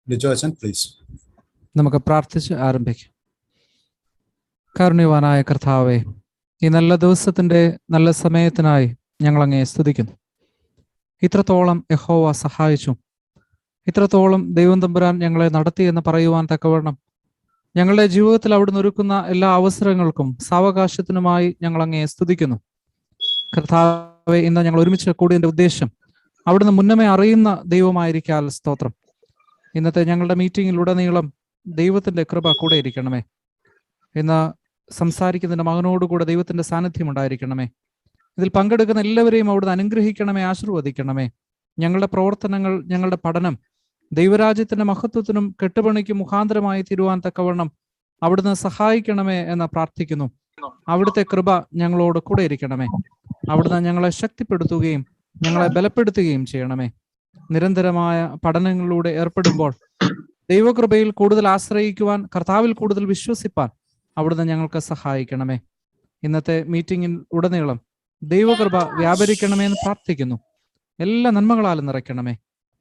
Lijoyson, please. നമുക്ക് പ്രാർത്ഥിച്ച് ആരംഭിക്കാം. കാരുണ്യവാനായ കർത്താവേ, ഈ നല്ല ദിവസത്തിൻ്റെ നല്ല സമയത്തിനായി ഞങ്ങൾ അങ്ങേ സ്തുതിക്കുന്നു. ഇത്രത്തോളം യഹോവ സഹായിച്ചു, ഇത്രത്തോളം ദൈവം തമ്പുരാൻ ഞങ്ങളെ നടത്തി എന്ന് പറയുവാൻ തക്കവണ്ണം ഞങ്ങളുടെ ജീവിതത്തിൽ അവിടുന്ന് ഒരുക്കുന്ന എല്ലാ അവസരങ്ങൾക്കും സാവകാശത്തിനുമായി ഞങ്ങൾ അങ്ങേ സ്തുതിക്കുന്നു. കർത്താവെ, ഇന്ന് ഞങ്ങൾ ഒരുമിച്ച് കൂടിയതിൻ്റെ ഉദ്ദേശം അവിടുന്ന് മുന്നമേ അറിയുന്ന ദൈവമായിരിക്കാൽ സ്തോത്രം. ഇന്നത്തെ ഞങ്ങളുടെ മീറ്റിങ്ങിലുടനീളം ദൈവത്തിൻ്റെ കൃപ കൂടെ ഇരിക്കണമേ. ഇന്ന് സംസാരിക്കുന്നതിൻ്റെ മകനോടുകൂടെ ദൈവത്തിൻ്റെ സാന്നിധ്യം ഉണ്ടായിരിക്കണമേ. ഇതിൽ പങ്കെടുക്കുന്ന എല്ലാവരെയും അവിടുന്ന് അനുഗ്രഹിക്കണമേ, ആശീർവദിക്കണമേ. ഞങ്ങളുടെ പ്രവർത്തനങ്ങൾ, ഞങ്ങളുടെ പഠനം ദൈവരാജ്യത്തിൻ്റെ മഹത്വത്തിനും കെട്ടുപണിക്കും മുഖാന്തരമായി തീരുവാൻ തക്കവണ്ണം അവിടുന്ന് സഹായിക്കണമേ എന്ന് പ്രാർത്ഥിക്കുന്നു. അവിടുത്തെ കൃപ ഞങ്ങളോട് കൂടെ ഇരിക്കണമേ. അവിടുന്ന് ഞങ്ങളെ ശക്തിപ്പെടുത്തുകയും ഞങ്ങളെ ബലപ്പെടുത്തുകയും ചെയ്യണമേ. നിരന്തരമായ പഠനങ്ങളിലൂടെ ഏർപ്പെടുമ്പോൾ ദൈവകൃപയിൽ കൂടുതൽ ആശ്രയിക്കുവാൻ, കർത്താവിൽ കൂടുതൽ വിശ്വസിപ്പാൻ അവിടുന്ന് ഞങ്ങൾക്ക് സഹായിക്കണമേ. ഇന്നത്തെ മീറ്റിങ്ങിൽ ഉടനീളം ദൈവകൃപ വ്യാപരിക്കണമേ എന്ന് പ്രാർത്ഥിക്കുന്നു. എല്ലാ നന്മകളാലും നിറയ്ക്കണമേ.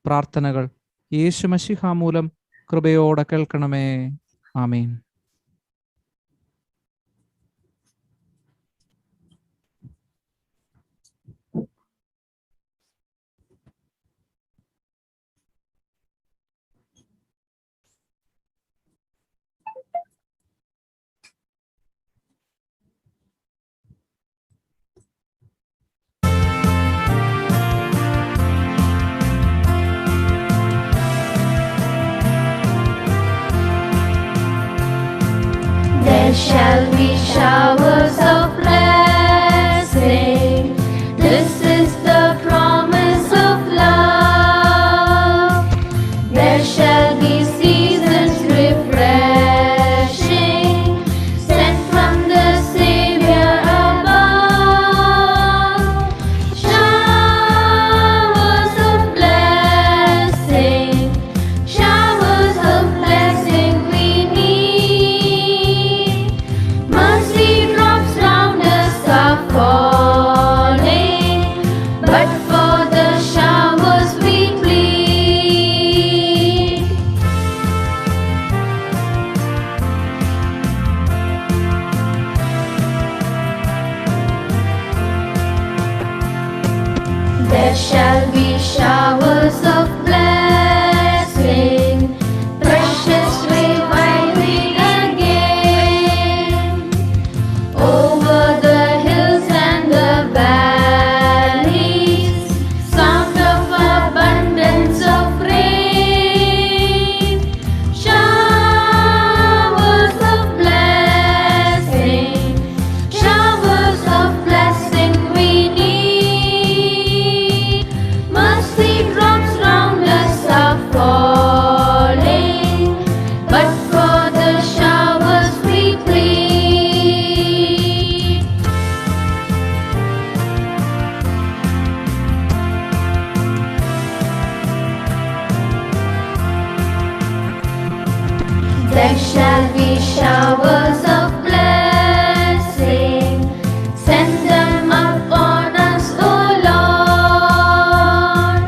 പ്രാർത്ഥനകൾ യേശു മശിഹ മൂലം കൃപയോടെ കേൾക്കണമേ. ആമീൻ. There shall be showers of blessing. This is the promise of love. There shall be seasons refreshing, sent from the Savior above. Showers of blessing, showers of blessing we need. Mercy drops round us are falling, but for the showers we plead. There shall be showers of blessing, precious reviving again, over the hills and the valleys, sound of abundance of rain. Showers of blessing, showers of blessing we need. Mercy drops round us are falling, but for the showers we plead. There shall be showers of blessing, send them upon us, O Lord.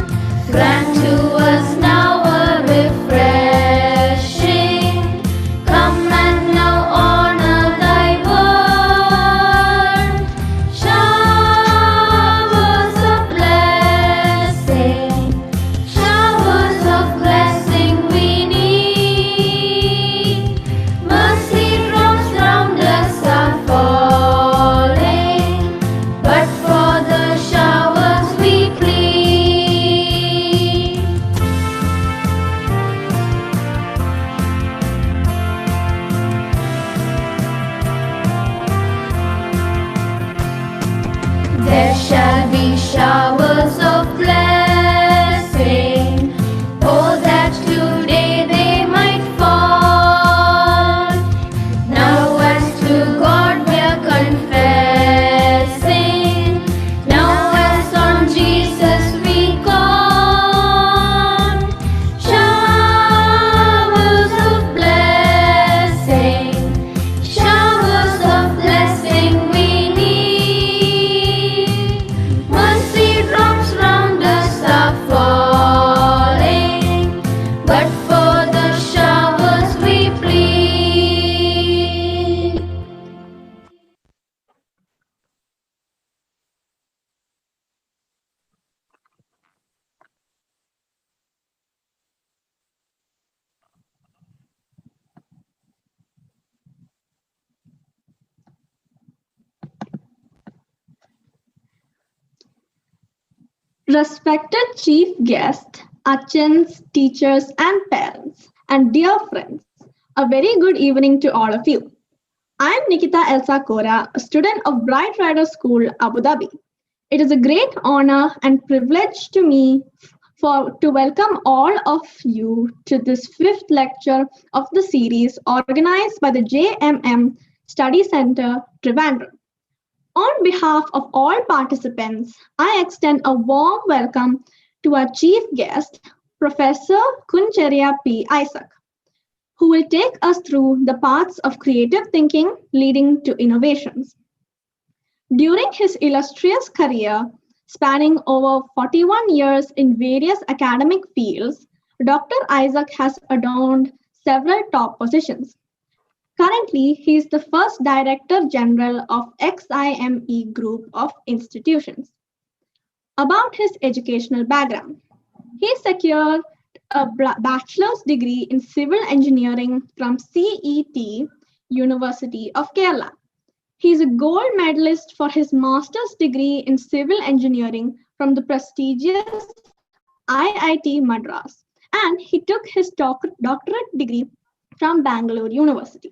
Grant to us now a refreshing. Come and now honor thy word. Showers of blessing, showers of blessing we need. Mercy drops Respected chief guest, achins, teachers and parents, and dear friends, a very good evening to all of you. I am Nikita Elsa Kora, a student of Bright Rider School, Abu Dhabi. It is a great honor and privilege to me to welcome all of you to this fifth lecture of the series organized by the JMM Study Center, Trivandrum. On behalf of all participants, I extend a warm welcome to our chief guest, Professor Kuncheria P. Issac, who will take us through the paths of creative thinking leading to innovations. During his illustrious career, spanning over 41 years in various academic fields, Dr. Issac has adorned several top positions. Currently, he is the first Director General of XIME Group of Institutions. About his educational background, he secured a bachelor's degree in civil engineering from CET, University of Kerala. He is a gold medalist for his master's degree in civil engineering from the prestigious IIT Madras, and he took his doctorate degree from Bangalore University.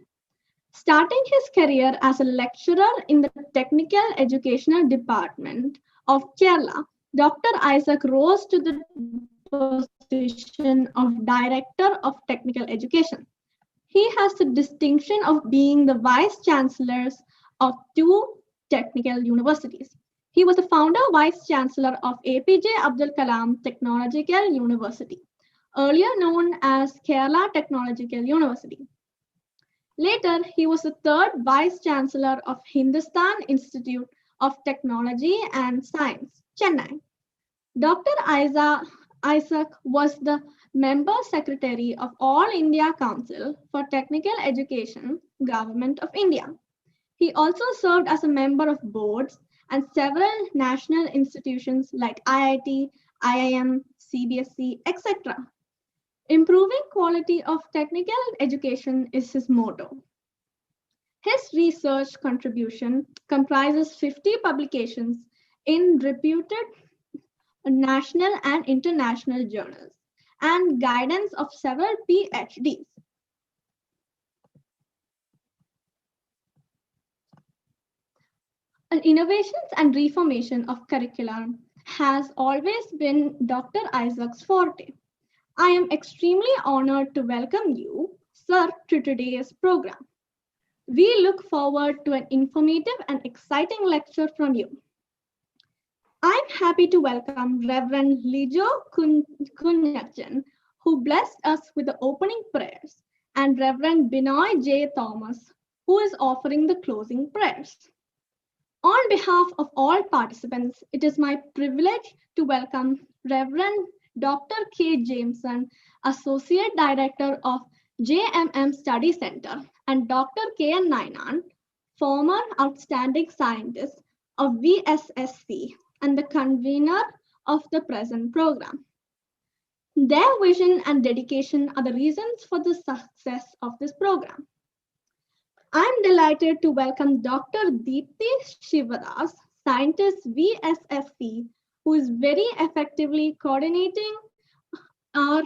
Starting his career as a lecturer in the Technical Educational Department of Kerala, Dr. Issac rose to the position of Director of Technical Education. He has the distinction of being the Vice Chancellor of two technical universities. He was the founder Vice Chancellor of APJ Abdul Kalam Technological University, earlier known as Kerala Technological University. Later, he was the third Vice Chancellor of Hindustan Institute of Technology and Science, Chennai. Dr. Issac was the Member Secretary of All India Council for Technical Education, Government of India. He also served as a member of boards and several national institutions like IIT, IIM, CBSE, etc. Improving quality of technical education is his motto. His research contribution comprises 50 publications in reputed national and international journals and guidance of several PhDs. Innovations and reformation of curriculum has always been Dr. Issac's forte. I am extremely honored to welcome you, sir, to today's program. We look forward to an informative and exciting lecture from you. I'm happy to welcome Reverend Lijo Kunyachan, who blessed us with the opening prayers, and Reverend Binoy J. Thomas, who is offering the closing prayers. On behalf of all participants, it is my privilege to welcome Reverend Dr. K. Jameson, Associate Director of JMM Study Center, and Dr. K. N. Nainan, former Outstanding Scientist of VSSC and the convener of the present program. Their vision and dedication are the reasons for the success of this program. I'm delighted to welcome Dr. Deepthi Shivadas, Scientist VSSC, who is very effectively coordinating our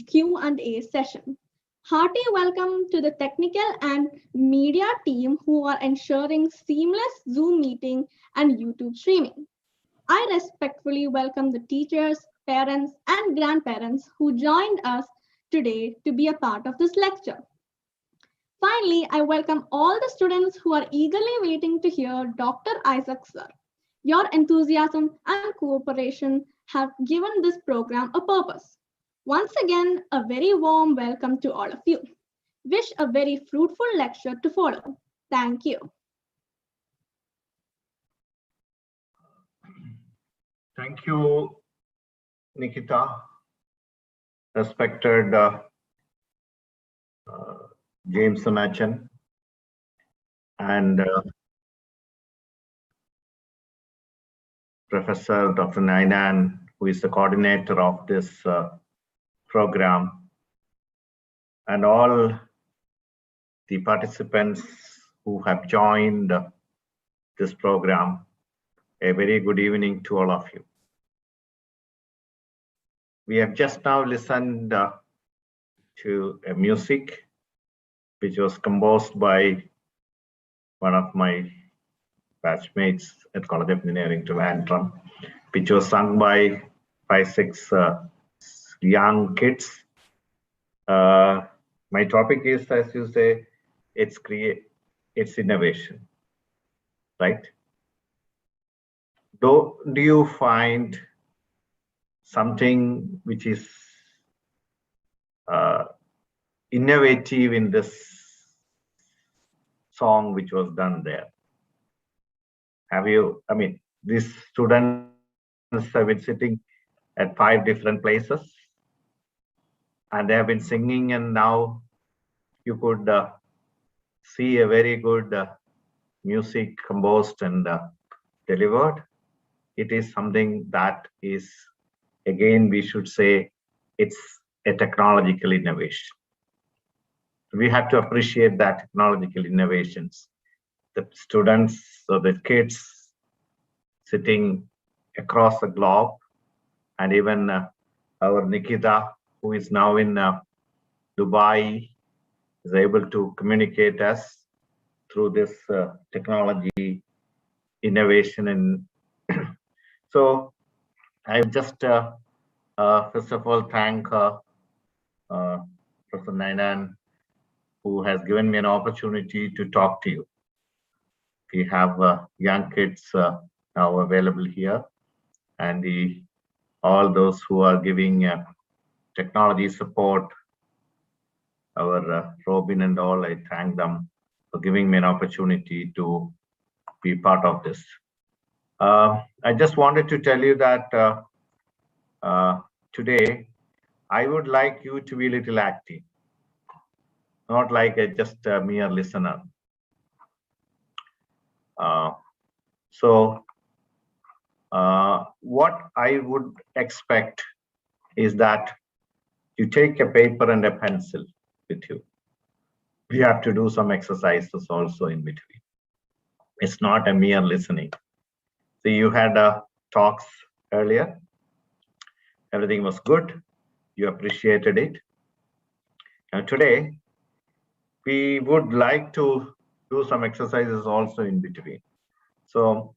Q&A session. Hearty welcome to the technical and media team who are ensuring seamless Zoom meeting and YouTube streaming. I respectfully welcome the teachers, parents, and grandparents who joined us today to be a part of this lecture. Finally, I welcome all the students who are eagerly waiting to hear Dr. Issac sir. Your enthusiasm and cooperation have given this program a purpose. Once again, a very warm welcome to all of you. Wish a very fruitful lecture to follow. Thank you. Thank you, Nikita. Respected James Sonachan and Professor Dr. Nainan, who is the coordinator of this program, and all the participants who have joined this program. A very good evening to all of you. we have just now listened to a music which was composed by one of my batchmates at College of Engineering to Antrim, which was sung by 5-6 young kids. My topic is, as you say, it's innovation, right? Do you find something which is innovative in this song which was done there? Have you, I mean, these students have been sitting at 5 different places and they have been singing, and now you could see a very good music composed and delivered. It is something that is, again, we should say it's a technological innovation. We have to appreciate that technological innovations. The students or the kids sitting across the globe, and even our Nikita, who is now in Dubai, is able to communicate us through this technology innovation. And so I just first of all thank Professor Nainan, who has given me an opportunity to talk to you. We have young kids now available here, and all those who are giving technology support, our Robin and all, I thank them for giving me an opportunity to be part of this. I just wanted to tell you that today I would like you to be a little active, not like just a mere listener. So what I would expect is that you take a paper and a pencil with you. We have to do some exercises also in between. It's not a mere listening. So you had talks earlier. Everything was good. You appreciated it. And today, we would like to do some exercises also in between. So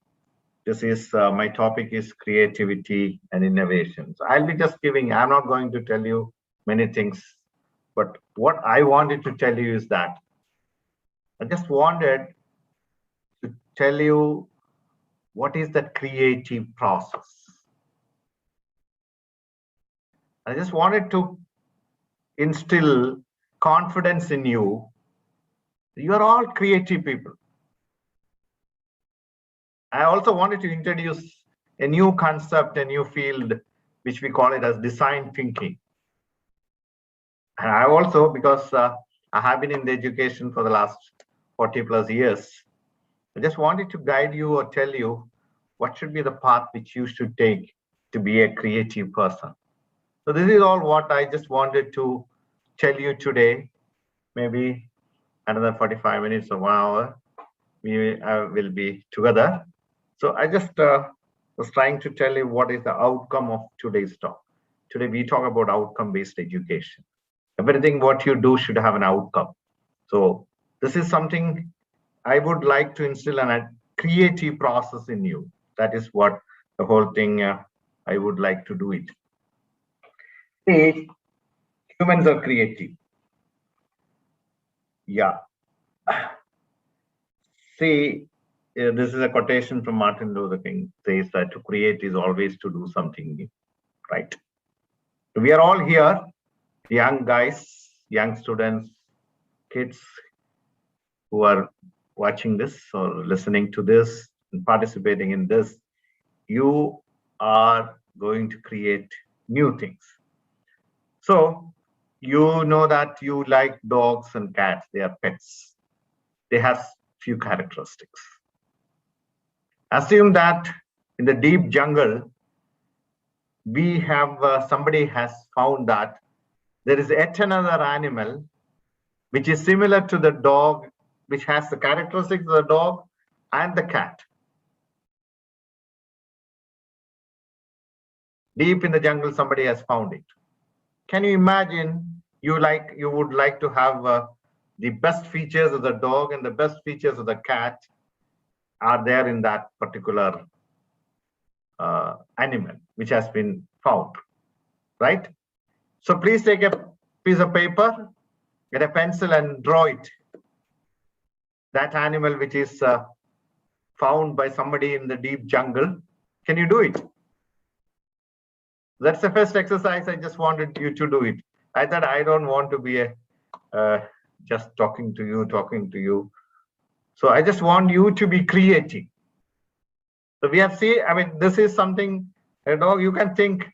this is my topic is creativity and innovation. So I'll be just giving, I'm not going to tell you many things, but what I wanted to tell you is that I just wanted to tell you what is that creative process. I just wanted to instill confidence in you. You are all creative people. I also wanted to introduce a new concept, a new field, which we call it as design thinking. And I also, because I have been in the education for the last 40 plus years, I just wanted to guide you or tell you what should be the path which you should take to be a creative person. So this is all what I just wanted to tell you today. Maybe another 45 minutes or 1 hour, we will be together. So I just was trying to tell you what is the outcome of today's talk. Today we talk about outcome-based education. Everything what you do should have an outcome. So this is something I would like to instill a creative process in you. That is what the whole thing I would like to do it. See, humans are creative. Yeah. See, this is a quotation from Martin Luther King. Says that to create is always to do something new, right? We are all here, young guys, young students, kids who are watching this or listening to this and participating in this. You are going to create new things. So you know that you like dogs and cats. They are pets. They have few characteristics. Assume that in the deep jungle, we have somebody has found that there is yet another animal which is similar to the dog, which has the characteristics of the dog and the cat. deep in the jungle, somebody has found it. Can you imagine you would like to have the best features of the dog and the best features of the cat are there in that particular animal which has been found, right? So please take a piece of paper, get a pencil and draw it. That animal which is found by somebody in the deep jungle. Can you do it? That's the first exercise. I just wanted you to do it. I thought I don't want to be just talking to you. So I just want you to be creative. So we have seen, I mean, this is something, you know, you can think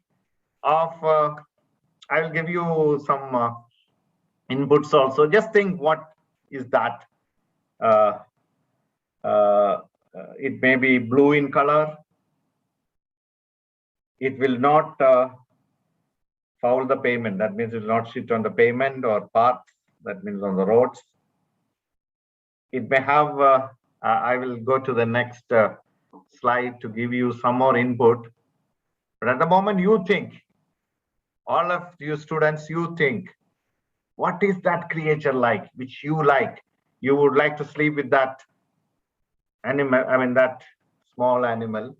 of, I will give you some inputs also. Just think what is that? It may be blue in color. It will not foul the pavement. That means it will not sit on the pavement or paths. That means on the roads. It may have, I will go to the next slide to give you some more input. But at the moment you think, all of you students, you think, what is that creature like, which you like? You would like to sleep with that animal, I mean, that small animal,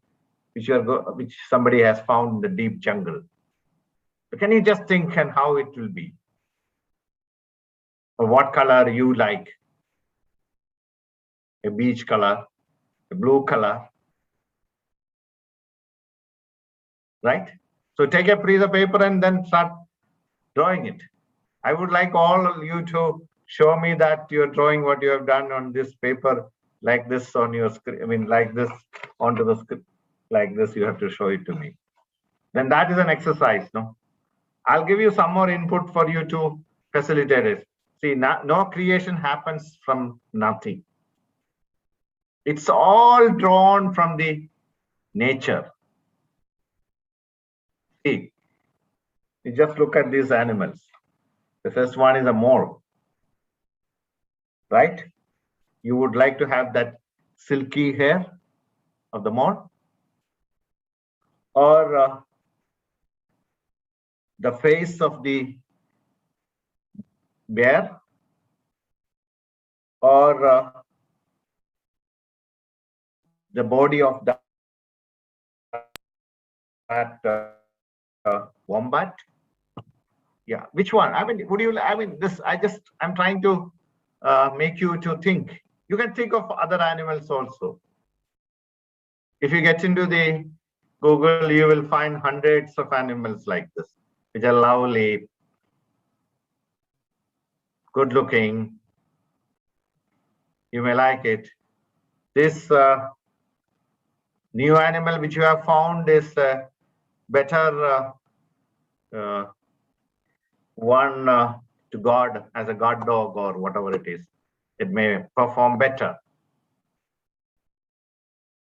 which somebody has found in the deep jungle. So can you just think and how it will be? Or what color you like? A beige color, a blue color, right? So take a piece of paper and then start drawing it. I would like all of you to show me that you're drawing what you have done on this paper, like this on your screen, I mean, like this onto the script, like this, you have to show it to me. Then that is an exercise, no? I'll give you some more input for you to facilitate it. See, no creation happens from nothing. It's all drawn from the nature. See, you just look at these animals. The first one is a mole, right? You would like to have that silky hair of the mole, or the face of the bear, or the body of that wombat. Yeah, which one? I mean, I'm trying to make you to think. You can think of other animals also. If you get into the Google, you will find hundreds of animals like this, which are lovely, good looking. You may like it. This new animal which you have found is better one to God as a guard dog or whatever it is. It may perform better.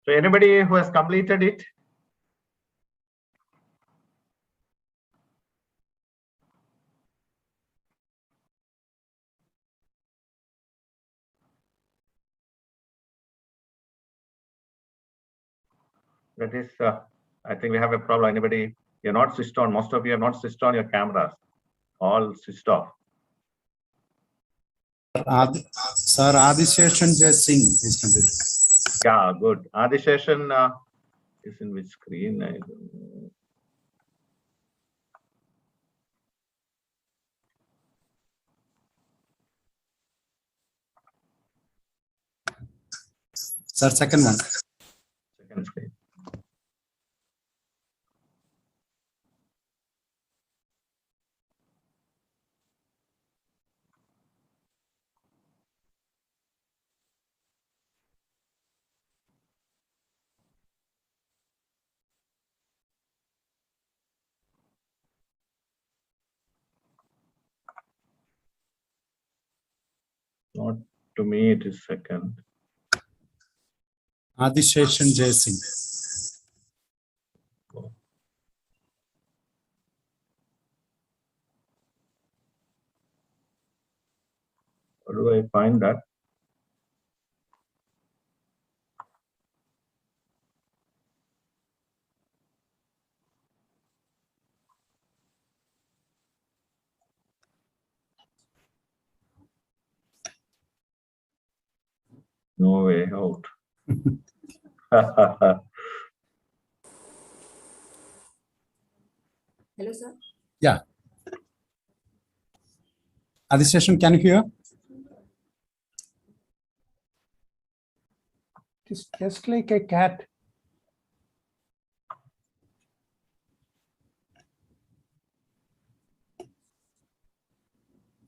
So anybody who has completed it? That is, I think we have a problem. Anybody, you're not switched on. Most of you are not switched on your cameras. All switched off. Sir, Adiseshan Jai Singh is completed. Yeah, good. Adiseshan is in which screen? I don't know. Sir, second one. Second screen. Not to me, it is second. Adiseshan Jai Singh. How do I find that? No way out. Hello, sir. Yeah. Adiseshan, can you hear? It's just like a cat.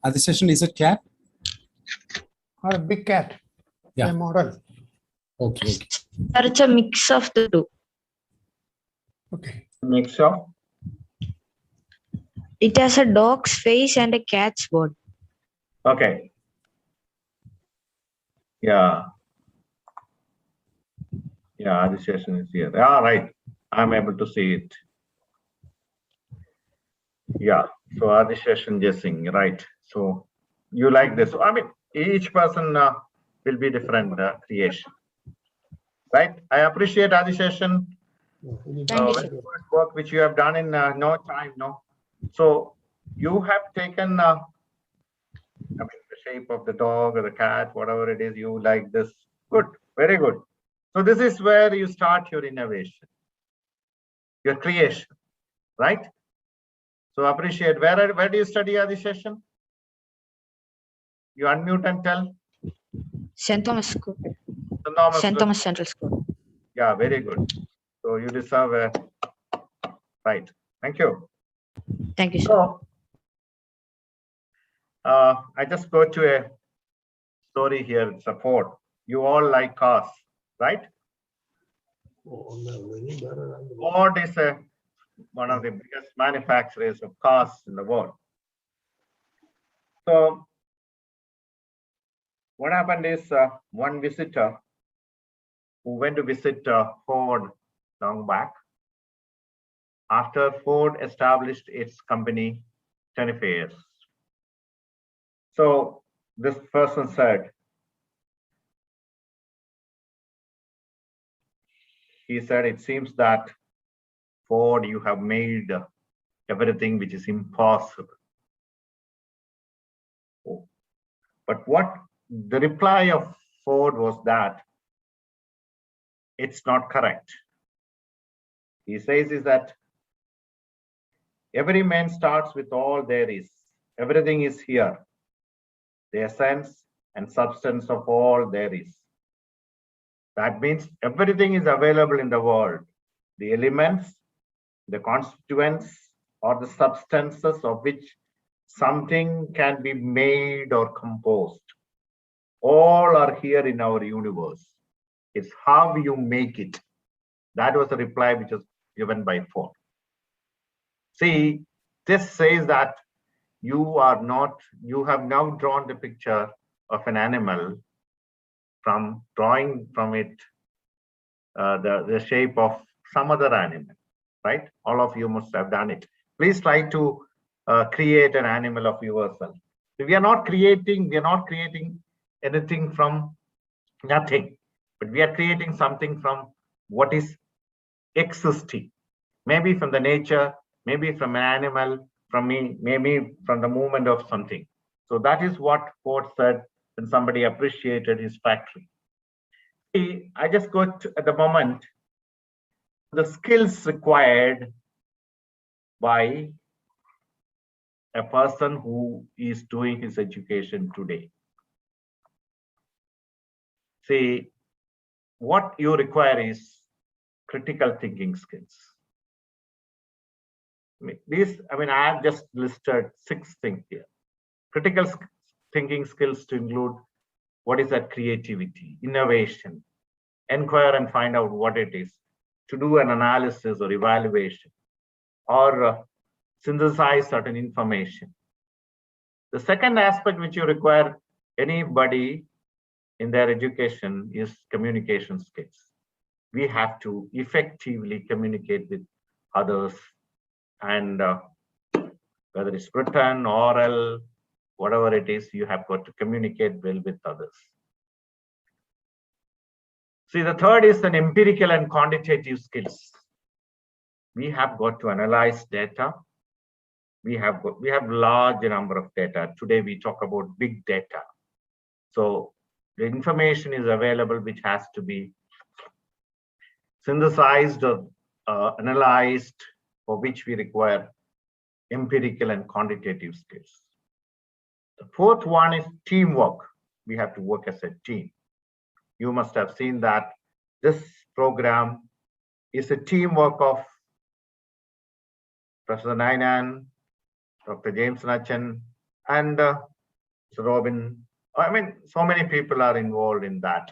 Adiseshan, is it cat? Or a big cat. Yeah. A model. Okay. Sir, it's a mix of the two. Okay. Mix of. It has a dog's face and a cat's body. Okay. Yeah. Yeah, this session is here. Ah, right. I'm able to see it. Yeah. So Adiseshan guessing, right? So you like this? I mean, each person will be different creation, right? I appreciate Adiseshan. Thank you, sir. Work which you have done in no time, no. So you have taken, I mean, the shape of the dog or the cat, whatever it is, you like this. Good, very good. So this is where you start your innovation, your creation, right? So appreciate. Where do you study Adiseshan? You unmute and tell. St. Thomas School. St. Thomas Central School. Yeah, very good. So you deserve a right. Thank you. Thank you, sir. So I just go to a story here. It's a Ford. You all like cars, right? Ford is one of the biggest manufacturers of cars in the world. So what happened is one visitor who went to visit Ford long back, after Ford established its company 25 years. So this person said, it seems that Ford, you have made everything which is impossible. But what the reply of Ford was that it's not correct. He says is that every man starts with all there is. Everything is here. The essence and substance of all there is. That means everything is available in the world. The elements, the constituents, or the substances of which something can be made or composed. All are here in our universe. It's how you make it. That was the reply which was given by Ford. See, this says that you have now drawn the picture of an animal from drawing from it the shape of some other animal, right? All of you must have done it. Please try to create an animal of yourself. We are not creating anything from nothing, but we are creating something from what is existing. Maybe from the nature, maybe from an animal, from me, maybe from the movement of something. So that is what Ford said when somebody appreciated his factory. See, I just got at the moment the skills required by a person who is doing his education today. See, what you require is critical thinking skills. I have just listed 6 things here. Critical thinking skills to include what is that creativity, innovation, inquire and find out what it is, to do an analysis or evaluation, or synthesize certain information. The second aspect which you require anybody in their education is communication skills. We have to effectively communicate with others, and whether it's written, oral, whatever it is, you have got to communicate well with others. See, the third is an empirical and quantitative skills. We have got to analyze data. We have large number of data. Today we talk about big data. So the information is available which has to be synthesized or analyzed, for which we require empirical and quantitative skills. The fourth one is teamwork. We have to work as a team. You must have seen that this program is a teamwork of Professor Nainan, Dr. James Nachan, and Mr. Robin. I mean, so many people are involved in that.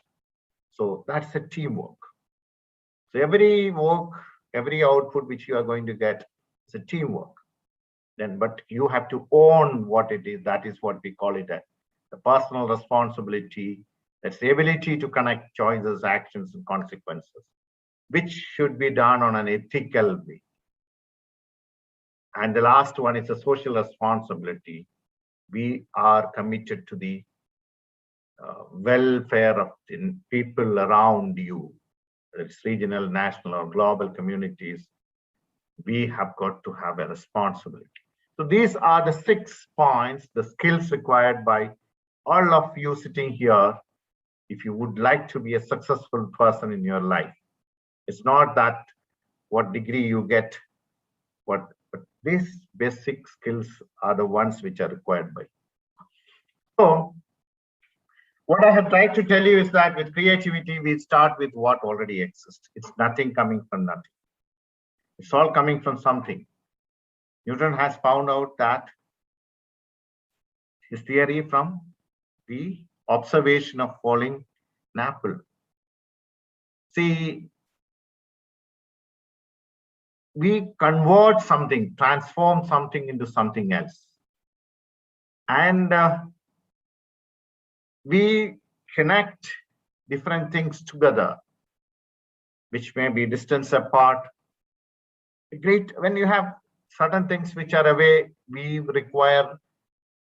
So that's a teamwork. So every work, every output which you are going to get is a teamwork. Then, but you have to own what it is. That is what we call it the personal responsibility. That's the ability to connect choices, actions, and consequences, which should be done on an ethical way. And the last one is a social responsibility. We are committed to the welfare of the people around you, whether it's regional, national, or global communities. We have got to have a responsibility. So these are the 6 points, the skills required by all of you sitting here if you would like to be a successful person in your life. It's not that what degree you get, but these basic skills are the ones which are required by. So what I have tried to tell you is that with creativity, we start with what already exists. It's nothing coming from nothing. It's all coming from something. Newton has found out that his theory from the observation of falling an apple. See, we convert something, transform something into something else. And we connect different things together, which may be distance apart. When you have certain things which are away, we require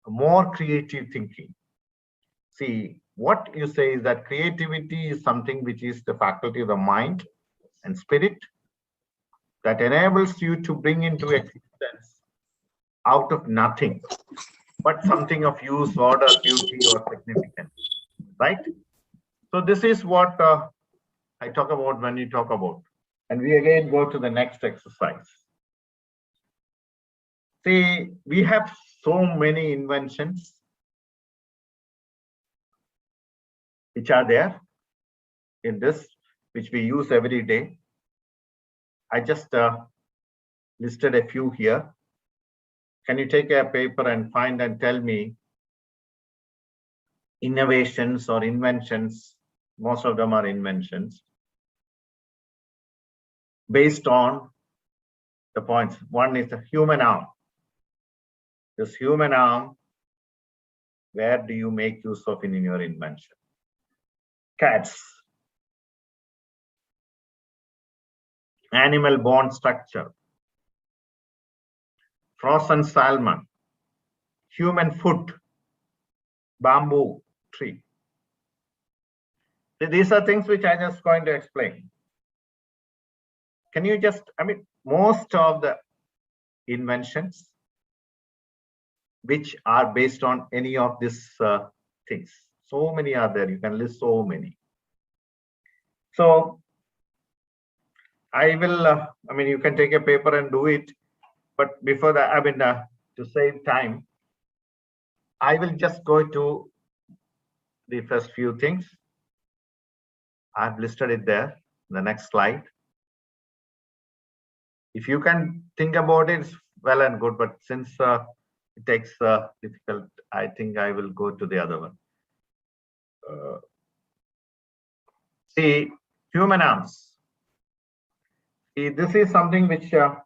more creative thinking. See, what you say is that creativity is something which is the faculty of the mind and spirit that enables you to bring into existence out of nothing, but something of use, order, beauty, or significance, right? So this is what I talk about when you talk about. And we again go to the next exercise. See, we have so many inventions which are there in this, which we use every day. I just listed a few here. Can you take a paper and find and tell me innovations or inventions? Most of them are inventions based on the points. One is the human arm. This human arm, where do you make use of it in your invention? Cats. Animal bone structure. Frozen salmon. Human foot. Bamboo tree. These are things which I'm just going to explain. Can you just, most of the inventions which are based on any of these things. So many are there. You can list so many. So I will, you can take a paper and do it. But before that, to save time, I will just go to the first few things. I've listed it there. The next slide. If you can think about it, it's well and good. But since it takes difficult, I think I will go to the other one. See, human arms. See, this is something which a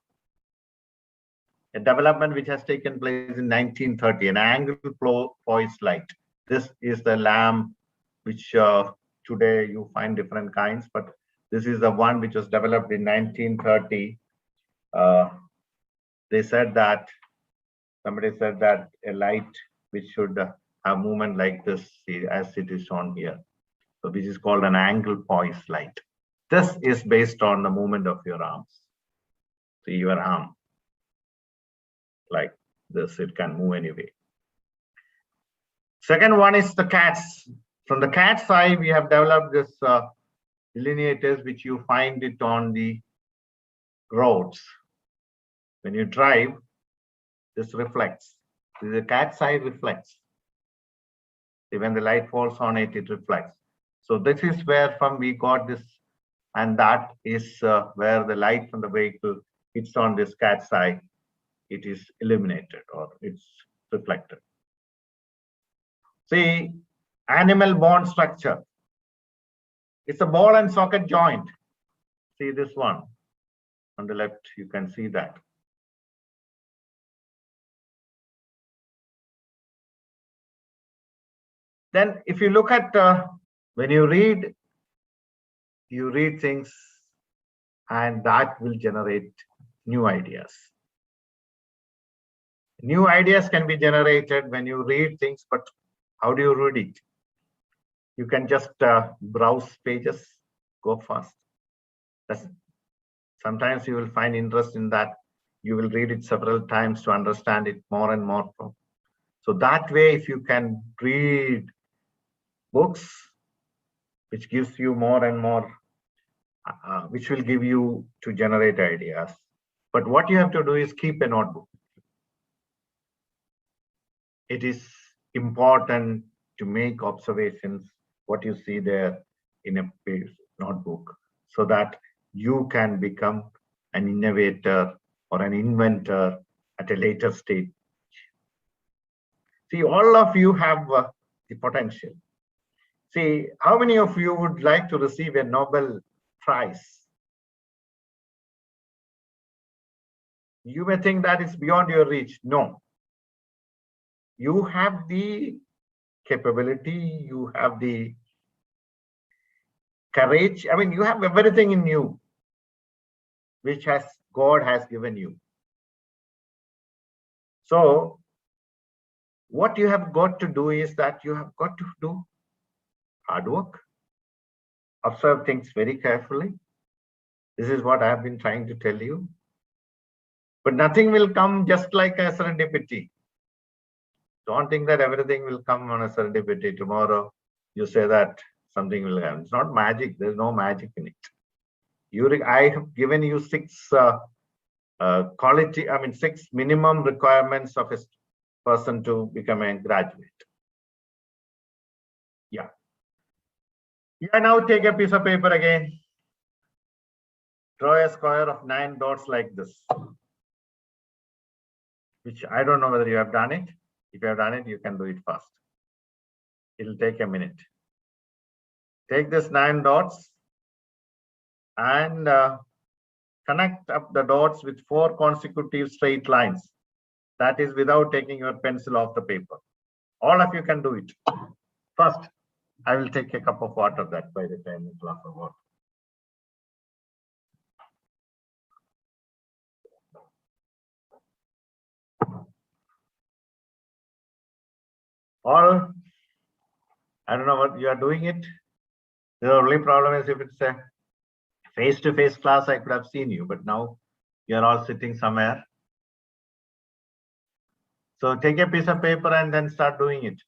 development which has taken place in 1930, an angle poised light. This is the lamp which today you find different kinds, but this is the one which was developed in 1930. They said that, somebody said that a light which should have movement like this, see, as it is shown here. So this is called an angle poised light. This is based on the movement of your arms. See, your arm, like this, it can move anyway. Second one is the cats. From the CAT side, we have developed this delineators, which you find it on the roads. When you drive, this reflects. The CAT side reflects. When the light falls on it, it reflects. So this is where from we got this, and that is where the light from the vehicle hits on this CAT side. It is illuminated or it's reflected. See, animal bone structure. It's a ball and socket joint. See this one on the left, you can see that. Then if you look at, when you read things and that will generate new ideas. New ideas can be generated when you read things, but how do you read it? You can just browse pages, go fast. Sometimes you will find interest in that. You will read it several times to understand it more and more. So that way, if you can read books, which gives you more and more, which will give you to generate ideas. But what you have to do is keep a notebook. It is important to make observations, what you see there in a notebook, so that you can become an innovator or an inventor at a later stage. See, all of you have the potential. See, how many of you would like to receive a Nobel Prize? You may think that it's beyond your reach. No. You have the capability, you have the courage. I mean, you have everything in you, which God has given you. So what you have got to do is that you have got to do hard work, observe things very carefully. This is what I have been trying to tell you. But nothing will come just like a serendipity. Don't think that everything will come on a serendipity. Tomorrow you say that something will happen. It's not magic. There's no magic in it. I have given you six minimum requirements of a person to become a graduate. Yeah. Yeah, now take a piece of paper again. Draw a square of 9 dots like this, which I don't know whether you have done it. If you have done it, you can do it fast. It'll take a minute. Take this 9 dots and connect up the dots with 4 consecutive straight lines. That is without taking your pencil off the paper. All of you can do it. First, I will take a cup of water that by the time a glass of water. All, I don't know what you are doing it. The only problem is if it's a face-to-face class, I could have seen you, but now you're all sitting somewhere. So take a piece of paper and then start doing it.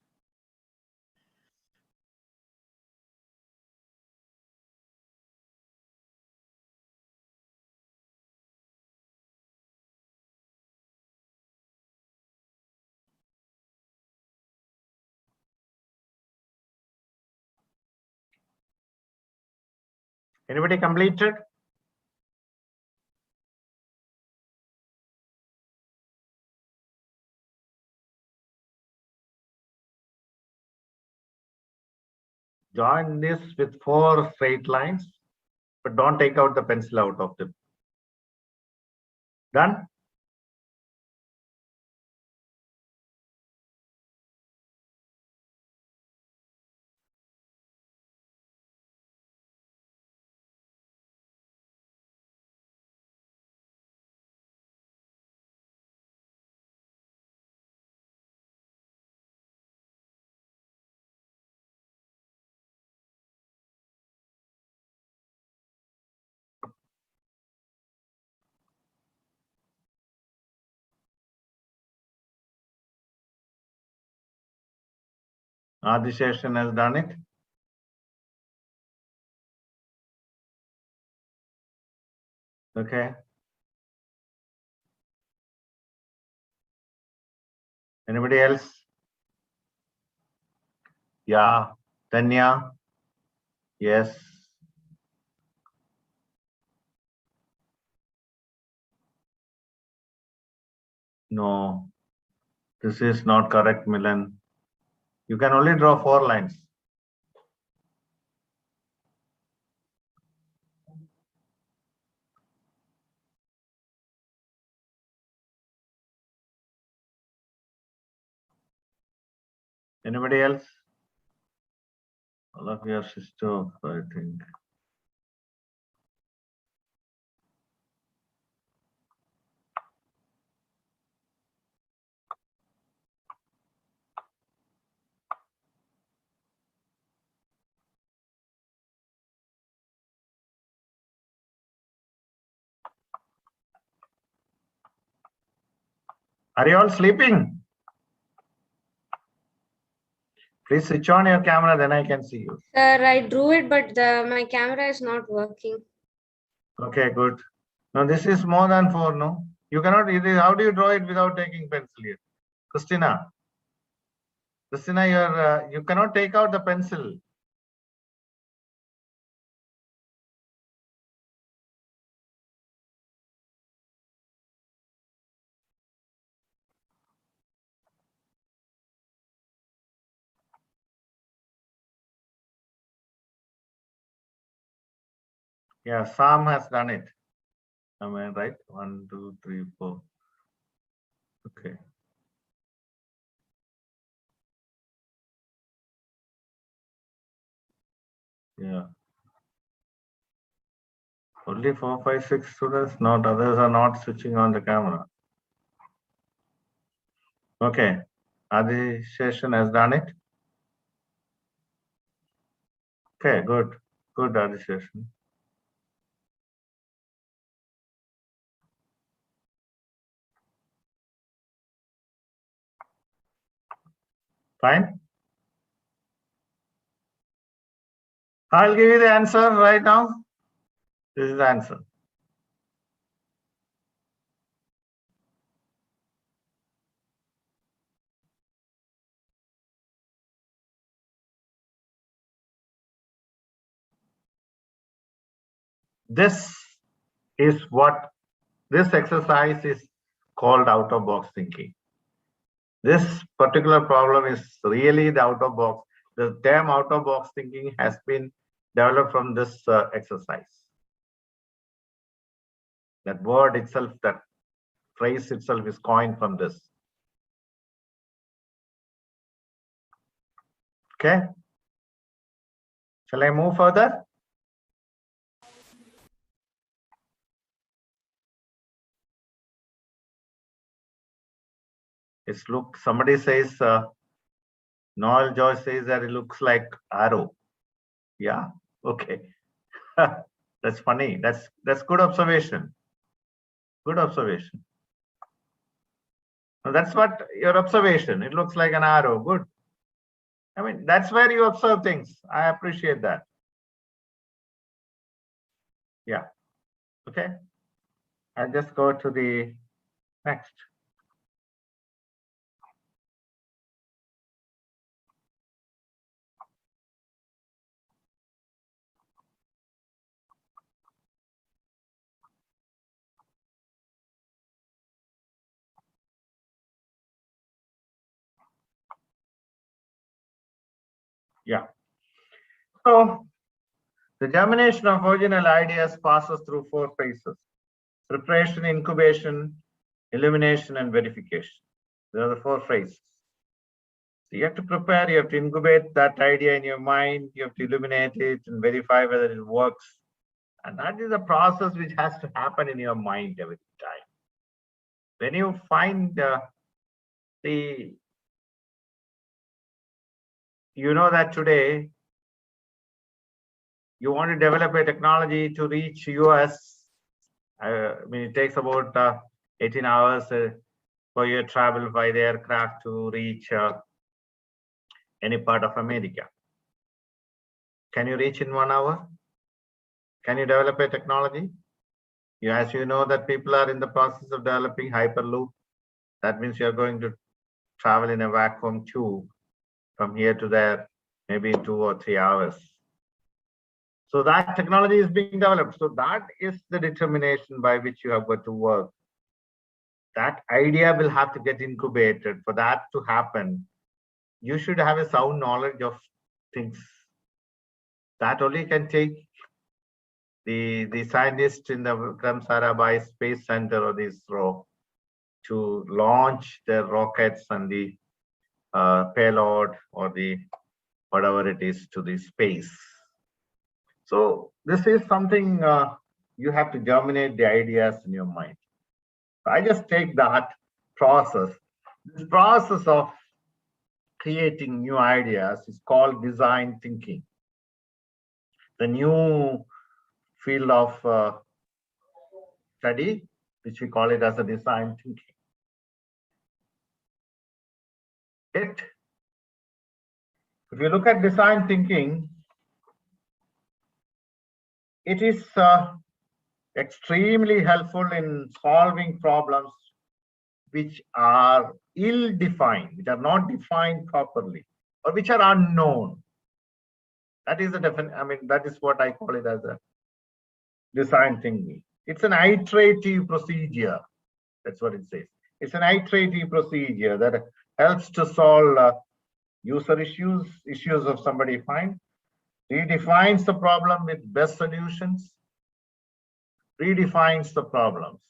Anybody completed? Join this with 4 straight lines, but don't take out the pencil out of them. Done? Adisheshan has done it. Okay. Anybody else? Yeah. Tanya? Yes. No. This is not correct, Milan. You can only draw 4 lines. Anybody else? All of your sister, I think. Are you all sleeping? Please switch on your camera, then I can see you. Sir, I drew it, but my camera is not working. Okay, good. Now this is more than 4, no? You cannot, how do you draw it without taking pencil here? Christina, you cannot take out the pencil. Yeah, Sam has done it. Am I right? 1, 2, 3, 4. Okay. Yeah. Only 4, 5, 6 students, not others are not switching on the camera. Okay. Adi Session has done it. Okay, good. Good, Adi Session. Fine. I'll give you the answer right now. This is the answer. This is what this exercise is called out of box thinking. This particular problem is really the out of box. The term out of box thinking has been developed from this exercise. That word itself, that phrase itself is coined from this. Okay. Shall I move further? Somebody says, Noel Joyce says that it looks like arrow. Yeah, okay. That's funny. That's good observation. Good observation. Now that's what your observation. It looks like an arrow. Good. I mean, that's where you observe things. I appreciate that. Yeah. Okay. I'll just go to the next. Yeah. So the germination of original ideas passes through 4 phases: preparation, incubation, illumination, and verification. There are the 4 phases. So you have to prepare, you have to incubate that idea in your mind, you have to illuminate it and verify whether it works. And that is a process which has to happen in your mind every time. When you find you know that today you want to develop a technology to reach US. I mean, it takes about 18 hours for your travel by the aircraft to reach any part of America. Can you reach in 1 hour? Can you develop a technology? As you know that people are in the process of developing Hyperloop. That means you're going to travel in a vacuum tube from here to there, maybe in 2 or 3 hours. So that technology is being developed. So that is the determination by which you have got to work. That idea will have to get incubated. For that to happen, you should have a sound knowledge of things. That only can take the scientists in the Vikram Sarabhai Space Center or the ISRO to launch their rockets and the payload or the whatever it is to the space. So this is something you have to germinate the ideas in your mind. I just take that process. This process of creating new ideas is called design thinking. The new field of study, which we call it as a design thinking. If you look at design thinking, it is extremely helpful in solving problems which are ill-defined, which are not defined properly, or which are unknown. That is that is what I call it as a design thinking. It's an iterative procedure. That's what it says. It's an iterative procedure that helps to solve user issues of somebody find, redefines the problem with best solutions, redefines the problems,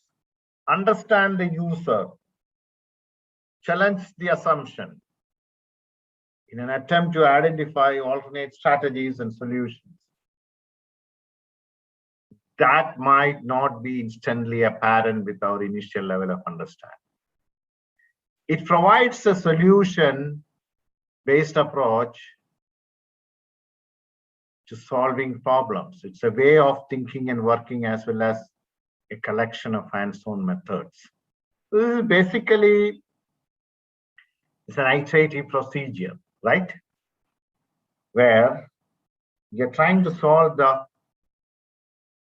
understand the user, challenge the assumption in an attempt to identify alternate strategies and solutions. That might not be instantly apparent with our initial level of understanding. It provides a solution-based approach to solving problems. It's a way of thinking and working as well as a collection of hands-on methods. This is basically, it's an iterative procedure, right? Where you're trying to solve the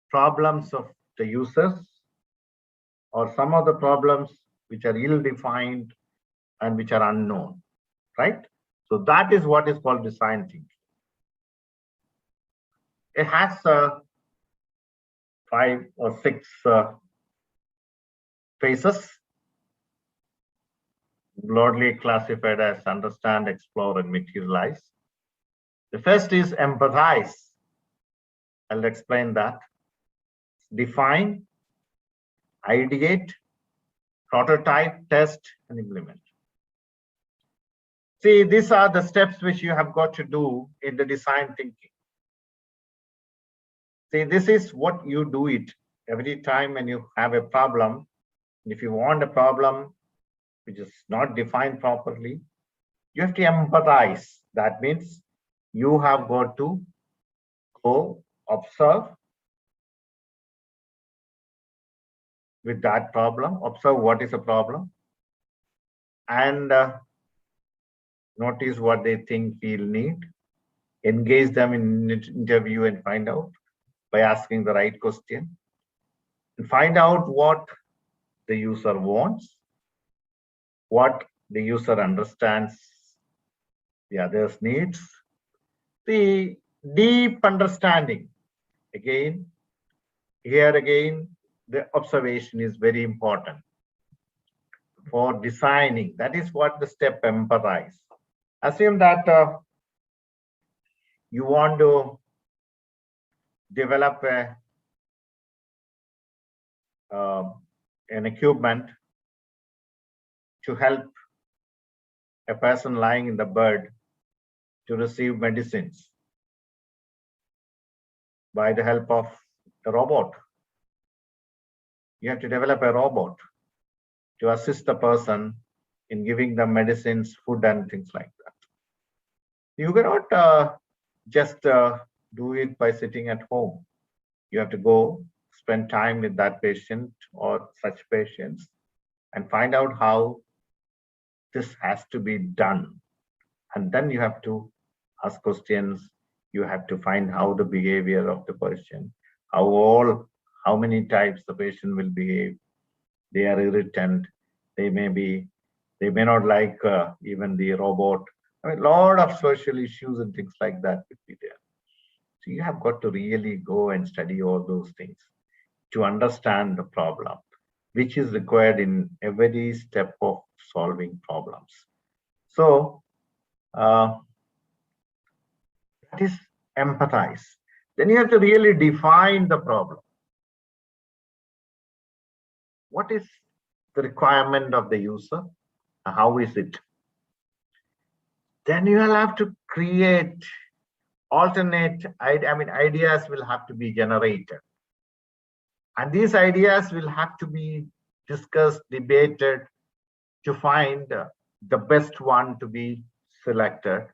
problems of the users or some of the problems which are ill-defined and which are unknown, right? So that is what is called design thinking. It has 5 or 6 phases, broadly classified as understand, explore, and materialize. The first is empathize. I'll explain that. Define, ideate, prototype, test, and implement. See, these are the steps which you have got to do in the design thinking. See, this is what you do it every time when you have a problem. If you want a problem which is not defined properly, you have to empathize. That means you have got to go observe with that problem, observe what is a problem, and notice what they think we'll need, engage them in an interview and find out by asking the right question, and find out what the user wants, what the user understands the others' needs, the deep understanding. Again, here again, the observation is very important for designing. That is what the step empathize. Assume that you want to develop an equipment to help a person lying in the bed to receive medicines by the help of a robot. You have to develop a robot to assist the person in giving them medicines, food, and things like that. You cannot just do it by sitting at home. You have to go spend time with that patient or such patients and find out how this has to be done. And then you have to ask questions. You have to find how the behavior of the person, how how many times the patient will behave. They are irritant. They may not like even the robot. I mean, a lot of social issues and things like that will be there. So you have got to really go and study all those things to understand the problem, which is required in every step of solving problems. So that is empathize. Then you have to really define the problem. What is the requirement of the user? How is it? Then you will have to create alternate, ideas will have to be generated. And these ideas will have to be discussed, debated to find the best one to be selected.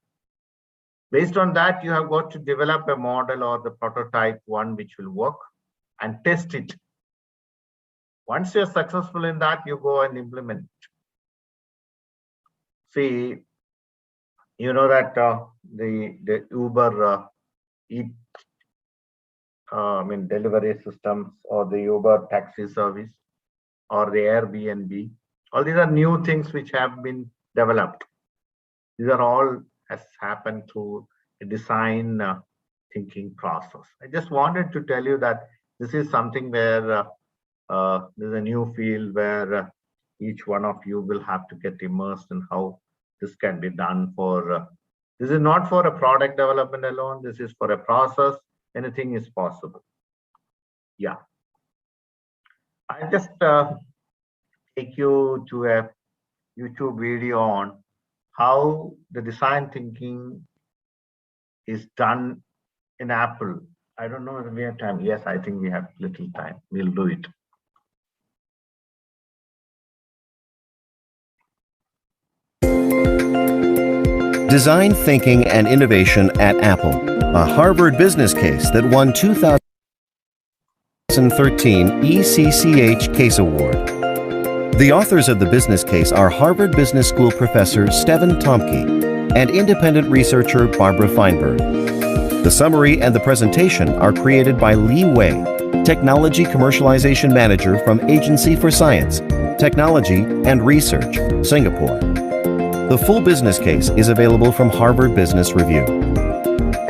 Based on that, you have got to develop a model or the prototype one which will work and test it. Once you're successful in that, you go and implement it. See, you know that the Uber delivery systems or the Uber taxi service or the Airbnb, all these are new things which have been developed. These are all has happened through a design thinking process. I just wanted to tell you that this is something where there's a new field where each one of you will have to get immersed in how this can be done for, this is not for a product development alone, this is for a process, anything is possible. Yeah. I just take you to a YouTube video on how the design thinking is done in Apple. I don't know if we have time. Yes, I think we have little time. We'll do it. Design Thinking and Innovation at Apple, a Harvard business case that won 2013 ECCH Case Award. The authors of the business case are Harvard Business School professor Stephen Tomke and independent researcher Barbara Feinberg. The summary and the presentation are created by Li Wei, Technology Commercialization Manager from Agency for Science, Technology and Research, Singapore. The full business case is available from Harvard Business Review.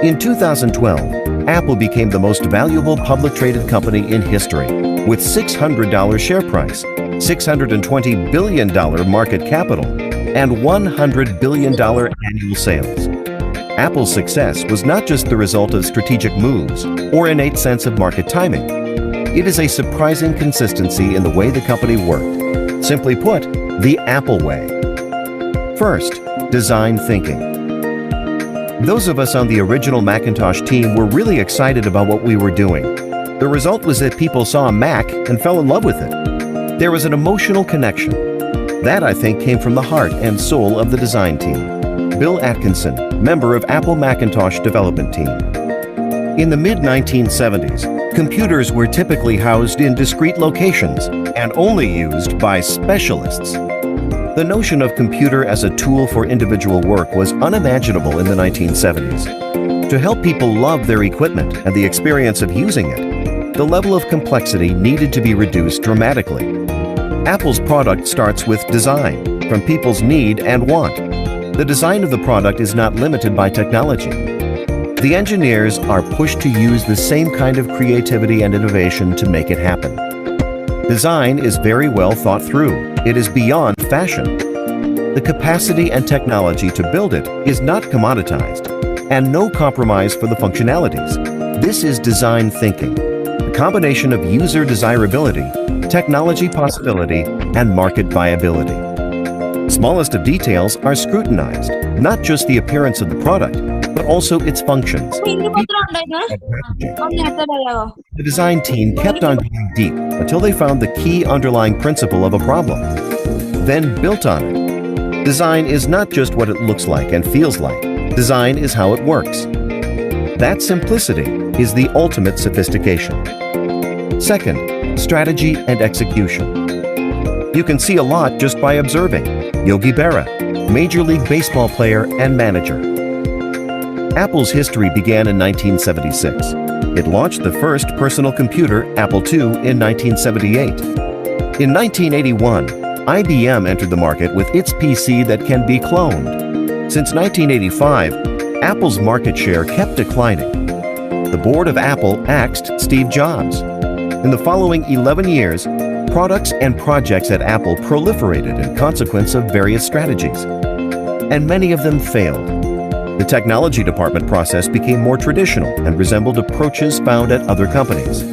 In 2012, Apple became the most valuable public traded company in history with $600 share price, $620 billion market capital, and $100 billion annual sales. Apple's success was not just the result of strategic moves or innate sense of market timing. It is a surprising consistency in the way the company worked. Simply put, the Apple way. First, design thinking. Those of us on the original Macintosh team were really excited about what we were doing. The result was that people saw a Mac and fell in love with it. There was an emotional connection. That, I think, came from the heart and soul of the design team. Bill Atkinson, member of Apple Macintosh development team. In the mid-1970s, computers were typically housed in discrete locations and only used by specialists. The notion of computer as a tool for individual work was unimaginable in the 1970s. To help people love their equipment and the experience of using it, the level of complexity needed to be reduced dramatically. Apple's product starts with design, from people's need and want. The design of the product is not limited by technology. The engineers are pushed to use the same kind of creativity and innovation to make it happen. Design is very well thought through. It is beyond fashion. The capacity and technology to build it is not commoditized, and no compromise for the functionalities. This is design thinking, the combination of user desirability, technology possibility, and market viability. Smallest of details are scrutinized, not just the appearance of the product, but also its functions. The design team kept on going deep until they found the key underlying principle of a problem, then built on it. Design is not just what it looks like and feels like. Design is how it works. That simplicity is the ultimate sophistication. Second, strategy and execution. You can see a lot just by observing. Yogi Berra, Major League Baseball player and manager. Apple's history began in 1976. It launched the first personal computer, Apple II, in 1978. In 1981, IBM entered the market with its PC that can be cloned. Since 1985, Apple's market share kept declining. The board of Apple axed Steve Jobs. In the following 11 years, products and projects at Apple proliferated in consequence of various strategies, and many of them failed. The technology department process became more traditional and resembled approaches found at other companies.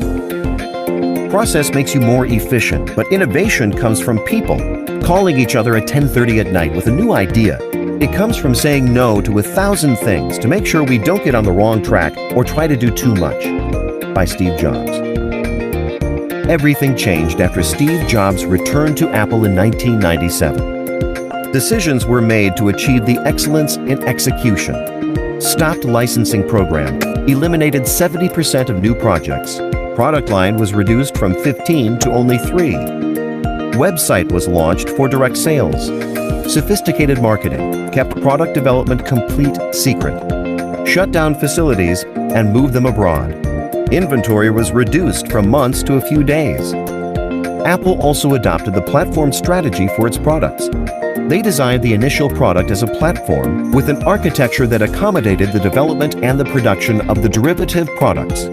Process makes you more efficient, but innovation comes from people calling each other at 10:30 at night with a new idea. It comes from saying no to 1,000 things to make sure we don't get on the wrong track or try to do too much. By Steve Jobs. Everything changed after Steve Jobs returned to Apple in 1997. Decisions were made to achieve the excellence in execution. Stopped licensing program eliminated 70% of new projects. Product line was reduced from 15 to only 3. Website was launched for direct sales. Sophisticated marketing kept product development complete secret. Shut down facilities and moved them abroad. Inventory was reduced from months to a few days. Apple also adopted the platform strategy for its products. They designed the initial product as a platform with an architecture that accommodated the development and the production of the derivative products.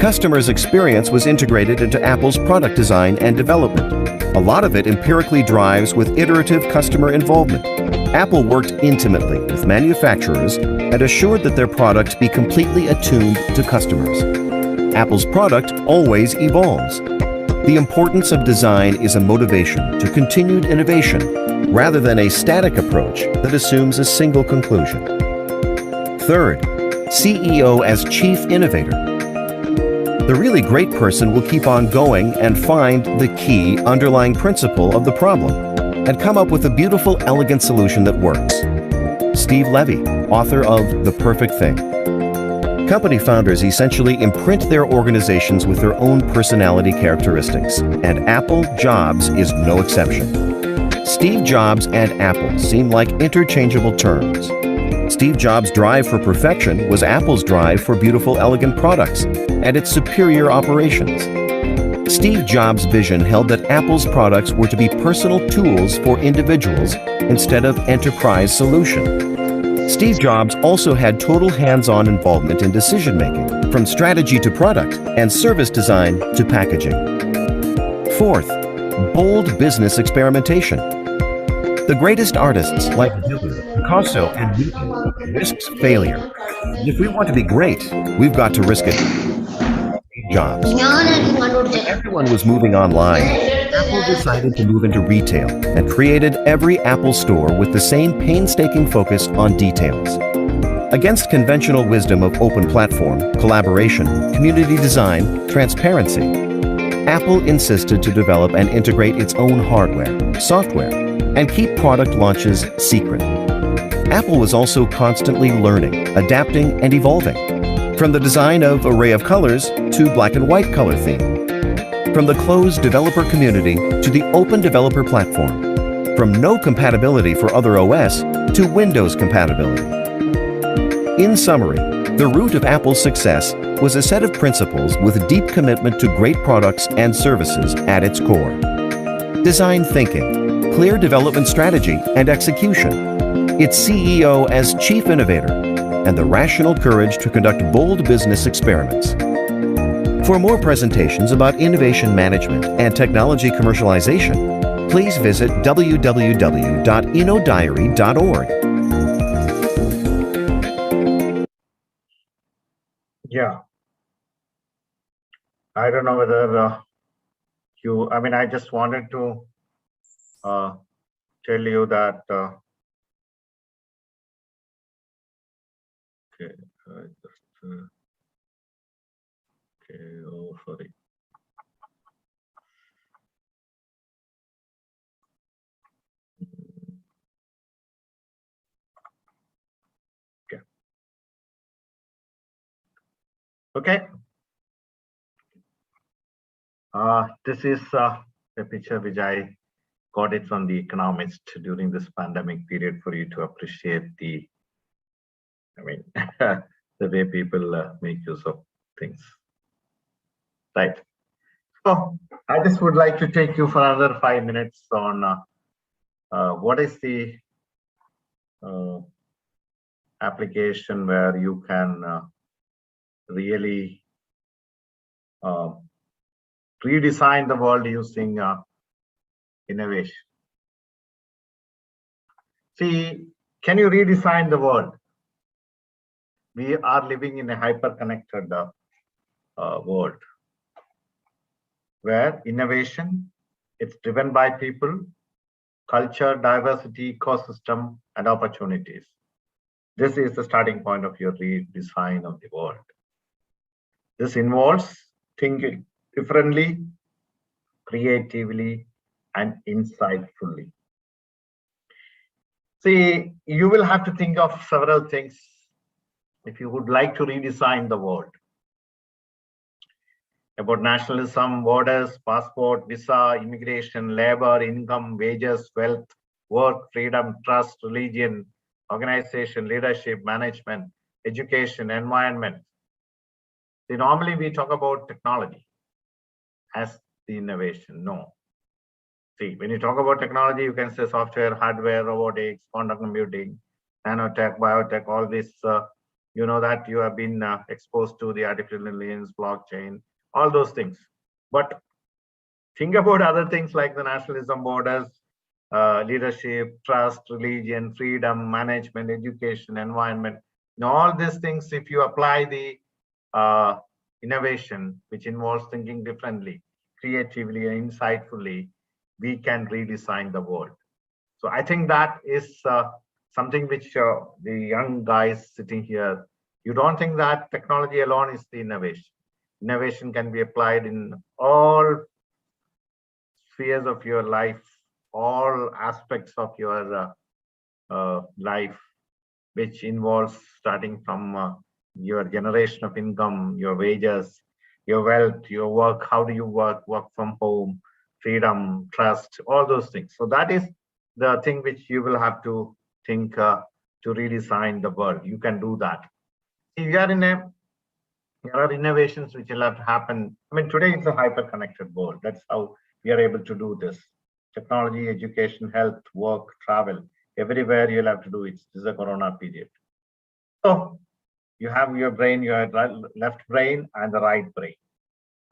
Customers' experience was integrated into Apple's product design and development. A lot of it empirically drives with iterative customer involvement. Apple worked intimately with manufacturers and assured that their product be completely attuned to customers. Apple's product always evolves. The importance of design is a motivation to continued innovation rather than a static approach that assumes a single conclusion. Third, CEO as chief innovator. The really great person will keep on going and find the key underlying principle of the problem and come up with a beautiful, elegant solution that works. Steve Levy, author of The Perfect Thing. Company founders essentially imprint their organizations with their own personality characteristics, and Apple Jobs is no exception. Steve Jobs and Apple seem like interchangeable terms. Steve Jobs' drive for perfection was Apple's drive for beautiful, elegant products and its superior operations. Steve Jobs' vision held that Apple's products were to be personal tools for individuals instead of enterprise solution. Steve Jobs also had total hands-on involvement in decision-making, from strategy to product and service design to packaging. Fourth, bold business experimentation. The greatest artists like Picasso and Newton risked failure. And if we want to be great, we've got to risk it. Jobs. When everyone was moving online, Apple decided to move into retail and created every Apple store with the same painstaking focus on details. Against conventional wisdom of open platform, collaboration, community design, transparency, Apple insisted to develop and integrate its own hardware, software, and keep product launches secret. Apple was also constantly learning, adapting, and evolving. From the design of array of colors to black and white color theme. From the closed developer community to the open developer platform. From no compatibility for other OS to Windows compatibility. In summary, the root of Apple's success was a set of principles with deep commitment to great products and services at its core. Design thinking, clear development strategy and execution, its CEO as chief innovator, and the rational courage to conduct bold business experiments. For more presentations about innovation management and technology commercialization, please visit www.innodiary.org. Yeah. I don't know whether I just wanted to tell you that okay, sorry. Okay. This is a picture which I got it from The Economist during this pandemic period for you to appreciate the way people make use of things. Right. So I just would like to take you for another 5 minutes on what is the application where you can really redesign the world using innovation. See, can you redesign the world? We are living in a hyper-connected world where innovation, it's driven by people, culture, diversity, ecosystem, and opportunities. This is the starting point of your redesign of the world. This involves thinking differently, creatively, and insightfully. See, you will have to think of several things if you would like to redesign the world. About nationalism, borders, passport, visa, immigration, labor, income, wages, wealth, work, freedom, trust, religion, organization, leadership, management, education, environment. See, normally we talk about technology as the innovation. No. See, when you talk about technology, you can say software, hardware, robotics, quantum computing, nanotech, biotech, all this, you know that you have been exposed to the artificial intelligence, blockchain, all those things. But think about other things like the nationalism, borders, leadership, trust, religion, freedom, management, education, environment. And all these things, if you apply the innovation, which involves thinking differently, creatively, and insightfully, we can redesign the world. So I think that is something which the young guys sitting here, you don't think that technology alone is the innovation. Innovation can be applied in all spheres of your life, all aspects of your life, which involves starting from your generation of income, your wages, your wealth, your work, how do you work from home, freedom, trust, all those things. So that is the thing which you will have to think to redesign the world. You can do that. See, there are innovations which will have to happen. I mean, today it's a hyper-connected world. That's how we are able to do this. Technology, education, health, work, travel, everywhere you'll have to do it. This is a corona period. So you have your brain, your left brain and the right brain.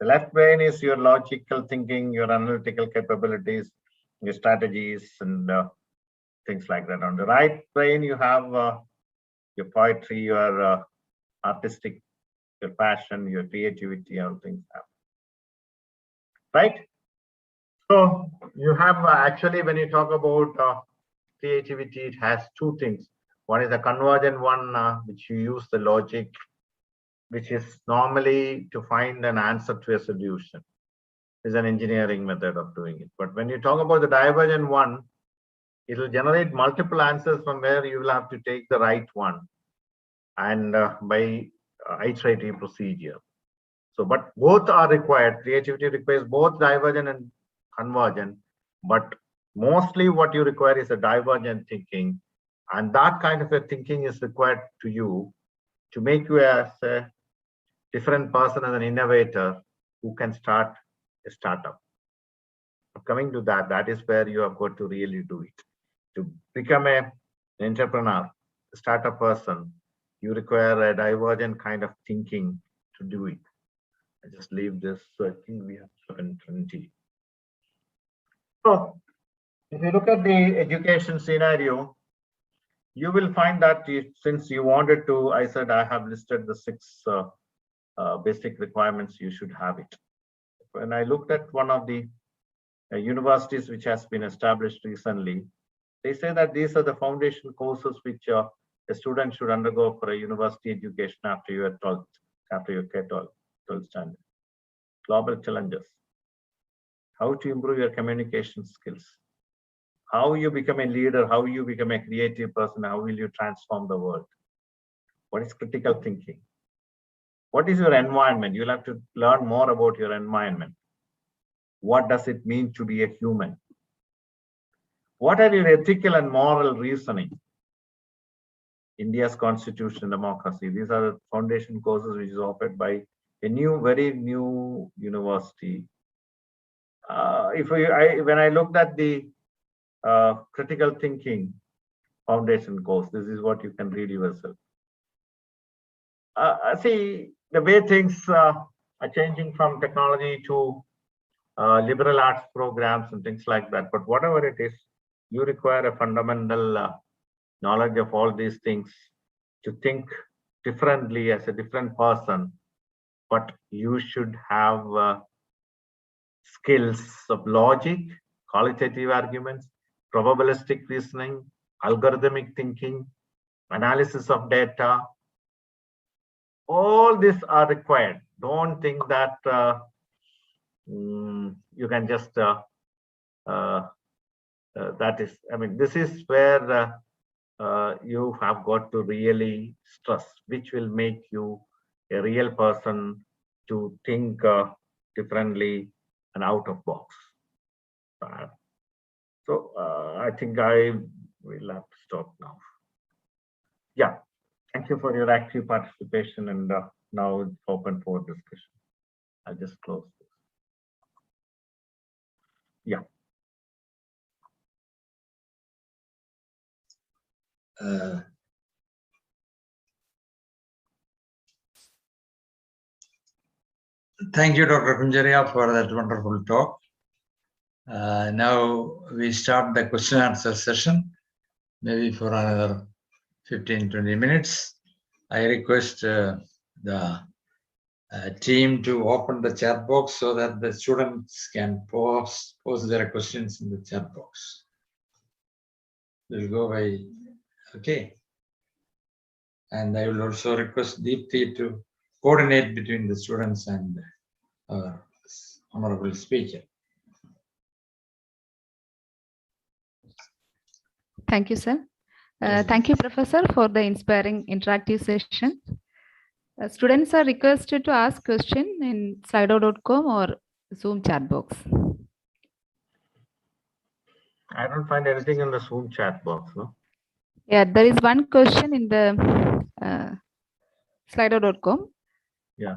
The left brain is your logical thinking, your analytical capabilities, your strategies, and things like that. On the right brain, you have your poetry, your artistic, your passion, your creativity, all things happen. Right? So you have actually, when you talk about creativity, it has two things. One is a convergent one, which you use the logic, which is normally to find an answer to a solution. Is an engineering method of doing it. But when you talk about the divergent one, it will generate multiple answers from where you will have to take the right one, and by iterative procedure. So, but both are required. Creativity requires both divergent and convergent, but mostly what you require is a divergent thinking, and that kind of a thinking is required to you to make you as a different person, as an innovator who can start a startup. Coming to that, that is where you have got to really do it. To become an entrepreneur, a startup person, you require a divergent kind of thinking to do it. I just leave this, so I think we have 7:20. So if you look at the education scenario, you will find that since you wanted to, I said I have listed the 6 basic requirements, you should have it. When I looked at one of the universities which has been established recently, they say that these are the foundation courses which a student should undergo for a university education after your 12th, after your K-12, 12th standard. Global challenges. How to improve your communication skills. How you become a leader, how you become a creative person, how will you transform the world? What is critical thinking? What is your environment? You'll have to learn more about your environment. What does it mean to be a human? What are your ethical and moral reasoning? India's constitution and democracy. These are the foundation courses which is offered by very new university. When I looked at the critical thinking foundation course, this is what you can read yourself. See, the way things are changing from technology to liberal arts programs and things like that. But whatever it is, you require a fundamental knowledge of all these things to think differently as a different person. But you should have skills of logic, qualitative arguments, probabilistic reasoning, algorithmic thinking, analysis of data. All these are required. Don't think that you can just that is, I mean, this is where you have got to really stress, which will make you a real person to think differently and out of box. So I think I will have to stop now. Yeah, thank you for your active participation, and now it's open for discussion. I'll just close this. Yeah. Thank you, Dr. Kuncheria, for that wonderful talk. Now we start the question and answer session, maybe for another 15-20 minutes. I request the team to open the chat box so that the students can post their questions in the chat box. We'll go by, okay. And I will also request Deepthi to coordinate between the students and our honorable speaker. Thank you, sir. Thank you, Professor, for the inspiring interactive session. Students are requested to ask questions in slido.com or Zoom chat box. I don't find anything in the Zoom chat box, no? Yeah, there is one question in the slido.com. Yeah.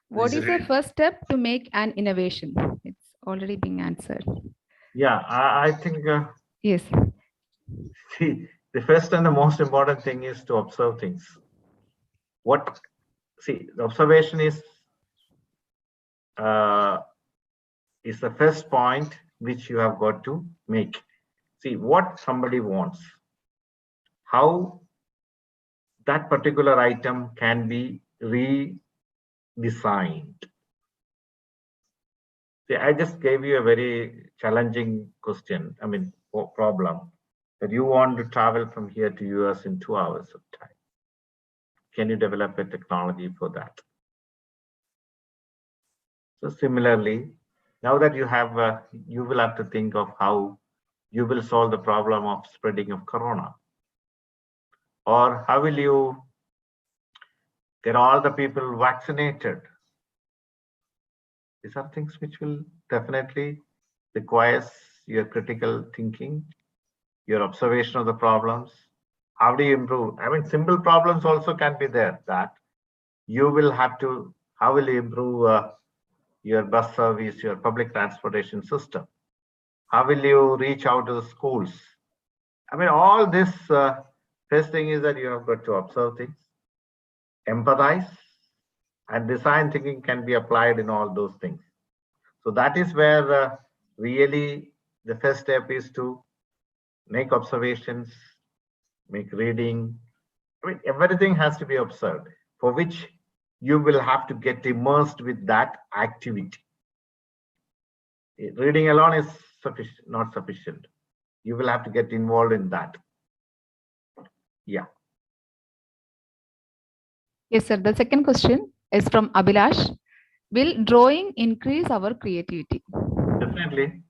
What is the first step to make an innovation? It's already being answered. Yeah, I think. Yes. See, the first and the most important thing is to observe things. The observation is the first point which you have got to make. See what somebody wants, how that particular item can be redesigned. See, I just gave you a very challenging question, I mean, problem, that you want to travel from here to US in 2 hours of time. Can you develop a technology for that? So similarly, now that you have, you will have to think of how you will solve the problem of spreading of corona, or how will you get all the people vaccinated? These are things which will definitely requires your critical thinking, your observation of the problems. How do you improve? I mean, simple problems also can be there, that you will have to, how will you improve your bus service, your public transportation system? How will you reach out to the schools? I mean, all this, first thing is that you have got to observe things, empathize, and design thinking can be applied in all those things. So that is where really the first step is to make observations, make reading. I mean, everything has to be observed, for which you will have to get immersed with that activity. Reading alone is not sufficient. You will have to get involved in that. Yeah. Yes, sir. The second question is from Abhilash. Will drawing increase our creativity? Definitely.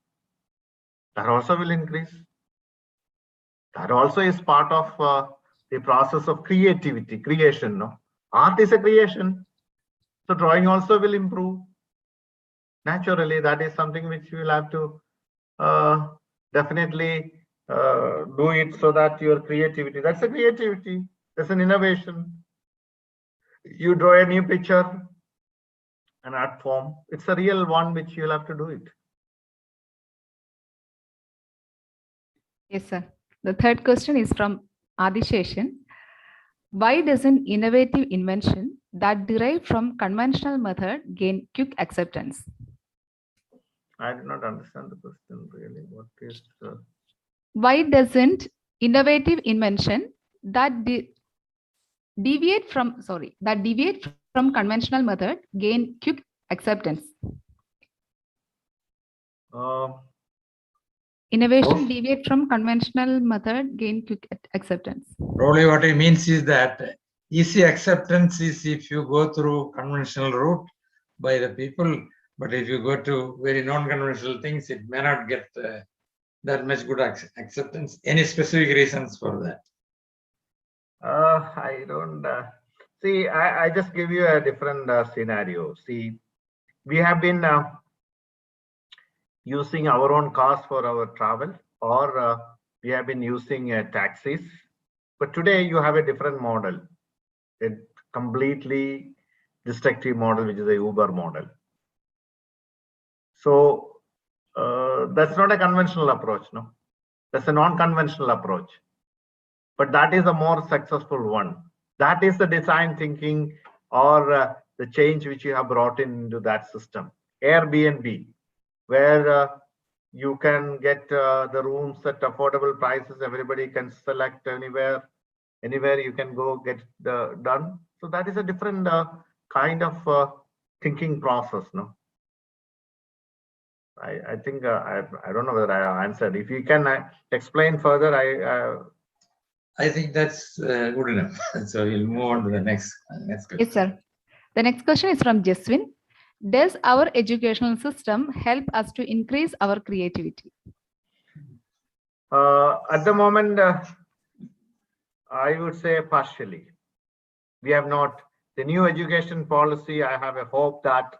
That also will increase. That also is part of the process of creativity, creation. No? Art is a creation. So drawing also will improve. Naturally, that is something which you will have to definitely do it, so that your creativity, that's a creativity, that's an innovation. you draw a new picture, an art form. It's a real one which you'll have to do it. Yes, sir. The third question is from Adisheshan. Why does an innovative invention that derived from conventional method gain quick acceptance? I did not understand the question really. What is Why doesn't innovative invention that deviate from conventional method gain quick acceptance? Innovation deviate from conventional method gain quick acceptance. Probably what it means is that easy acceptance is if you go through conventional route by the people, but if you go to very non-conventional things, it may not get that much good acceptance. Any specific reasons for that? I don't see. I just give you a different scenario. See, we have been using our own cars for our travel, or we have been using taxis. But today you have a different model, a completely destructive model, which is a Uber model. So that's not a conventional approach, no? That's a non-conventional approach. But that is a more successful one. That is the design thinking or the change which you have brought into that system. Airbnb, where you can get the rooms at affordable prices. Everybody can select anywhere you can go get done. So that is a different kind of thinking process, no? I think I don't know whether I answered. If you can explain further, I think that's good enough. So we'll move on to the next question. Yes, sir. The next question is from Jeswin. Does our educational system help us to increase our creativity? At the moment, I would say partially. We have not. The new education policy, I have a hope that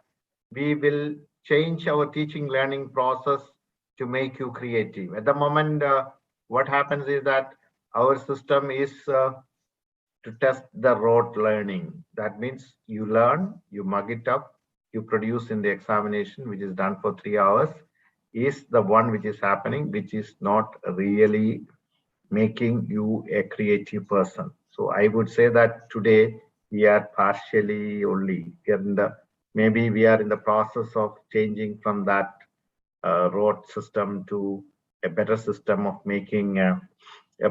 we will change our teaching learning process to make you creative. At the moment, what happens is that our system is to test the rote learning. That means you learn, you mug it up, you produce in the examination, which is done for 3 hours, is the one which is happening, which is not really making you a creative person. So I would say that today we are partially only maybe we are in the process of changing from that rote system to a better system of making a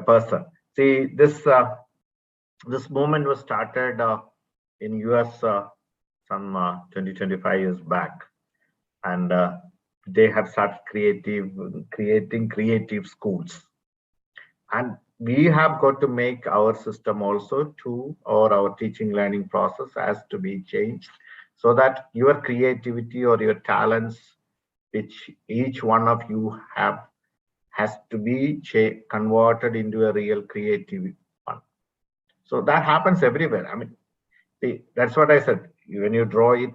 person. See, this movement was started in US some 20-25 years back, and they have started creating creative schools, and we have got to make our system also or our teaching learning process has to be changed so that your creativity or your talents, which each one of you have, has to be converted into a real creative one. So that happens everywhere. I mean, see, that's what I said. When you draw it,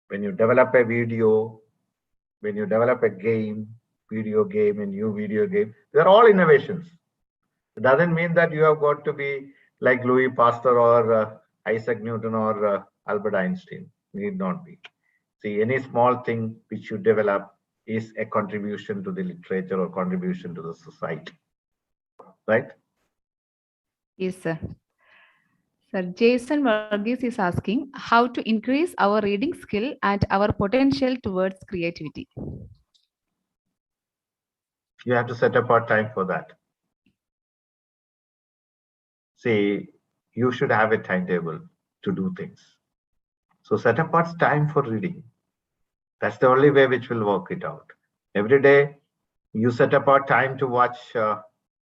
when you develop a video, when you develop a video game, a new video game, they're all innovations. It doesn't mean that you have got to be like Louis Pasteur or Isaac Newton or Albert Einstein. Need not be. See, any small thing which you develop is a contribution to the literature or contribution to the society, right? Yes, sir. Sir, Jason Varghese is asking how to increase our reading skill and our potential towards creativity. You have to set apart time for that. See, you should have a timetable to do things. So set apart time for reading. That's the only way which will work it out. Every day, you set apart time to watch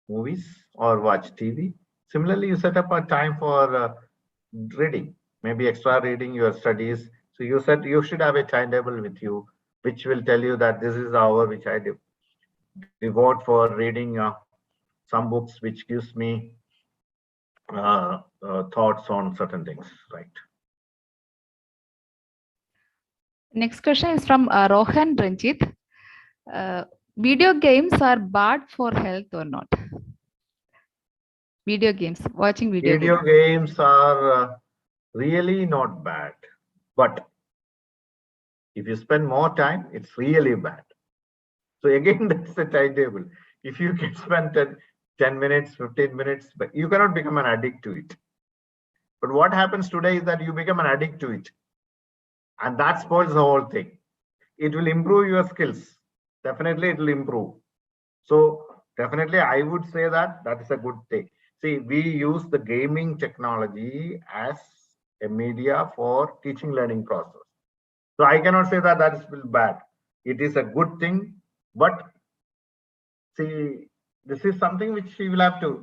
movies or watch TV. Similarly, you set apart time for reading, maybe extra reading your studies. So you should have a timetable with you, which will tell you that this is the hour which I devote for reading some books, which gives me thoughts on certain things, right? Next question is from Rohan Ranjit. Video games are bad for health or not? Video games, watching video games are really not bad. But if you spend more time, it's really bad. So again, that's the timetable. If you can spend 10 minutes, 15 minutes, but you cannot become an addict to it. But what happens today is that you become an addict to it. And that spoils the whole thing. It will improve your skills. Definitely it will improve. So definitely I would say that that is a good thing. See, we use the gaming technology as a media for teaching learning process. So I cannot say that that is bad. It is a good thing, but see, this is something which you will have to,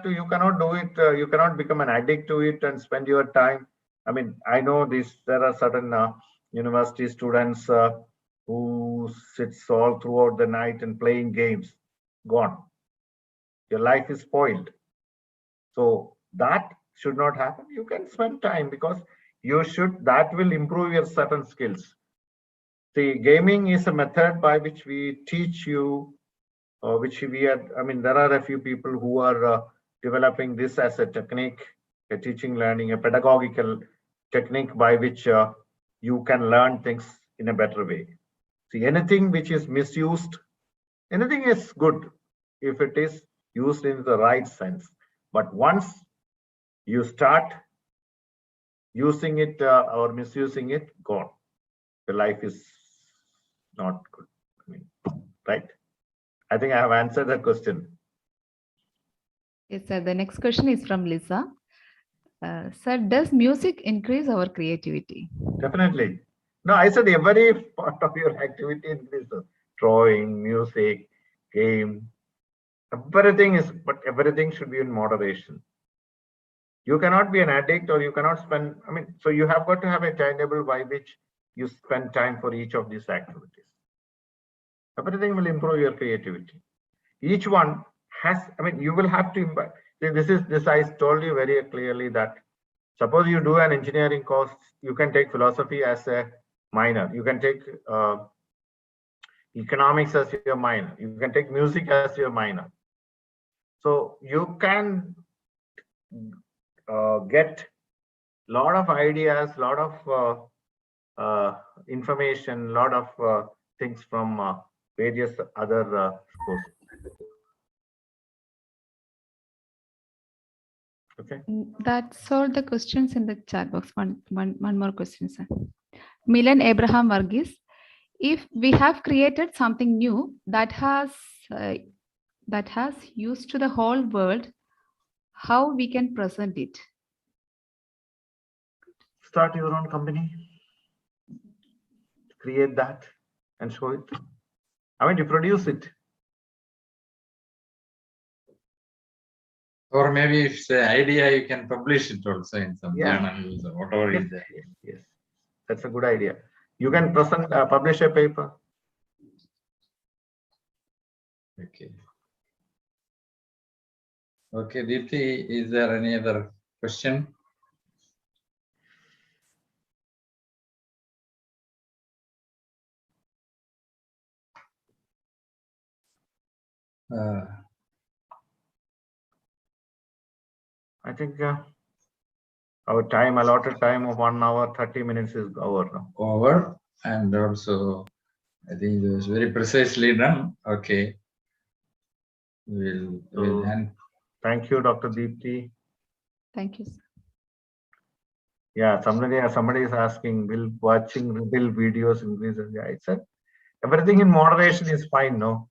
you cannot do it, you cannot become an addict to it and spend your time. I mean, I know there are certain university students who sits all throughout the night and playing games. Gone. Your life is spoiled. So that should not happen. You can spend time because that will improve your certain skills. See, gaming is a method by which we teach you, there are a few people who are developing this as a technique, a teaching, learning, a pedagogical technique by which you can learn things in a better way. See, anything which is misused, anything is good if it is used in the right sense. But once you start using it or misusing it, gone. The life is not good. Right? I think I have answered that question. Yes, sir. The next question is from Lisa. Sir, does music increase our creativity? Definitely. No, I said every part of your activity increases. Drawing, music, game, but everything should be in moderation. You cannot be an addict or you cannot spend, so you have got to have a timetable by which you spend time for each of these activities. Everything will improve your creativity. Each one has, you will have to, this I told you very clearly that suppose you do an engineering course, you can take philosophy as a minor. You can take economics as your minor. You can take music as your minor. So you can get a lot of ideas, a lot of information, a lot of things from various other courses. Okay. That's all the questions in the chat box. One more question, sir. Milan Abraham Varghese. If we have created something new that has used to the whole world, how we can present it? Start your own company, create that and show it. To produce it. Or maybe if it's an idea, you can publish it also in some journals or whatever is there. Yes, that's a good idea. You can publish a paper. Okay. Okay, Deepthi, is there any other question? I think our allotted time of 1 hour, 30 minutes is over now. Over, and also I think it was very precisely done. Okay. We'll end. Thank you, Dr. Deepthi. Thank you, sir. Yeah, somebody is asking, will watching videos increase? Yeah, I said everything in moderation is fine, no?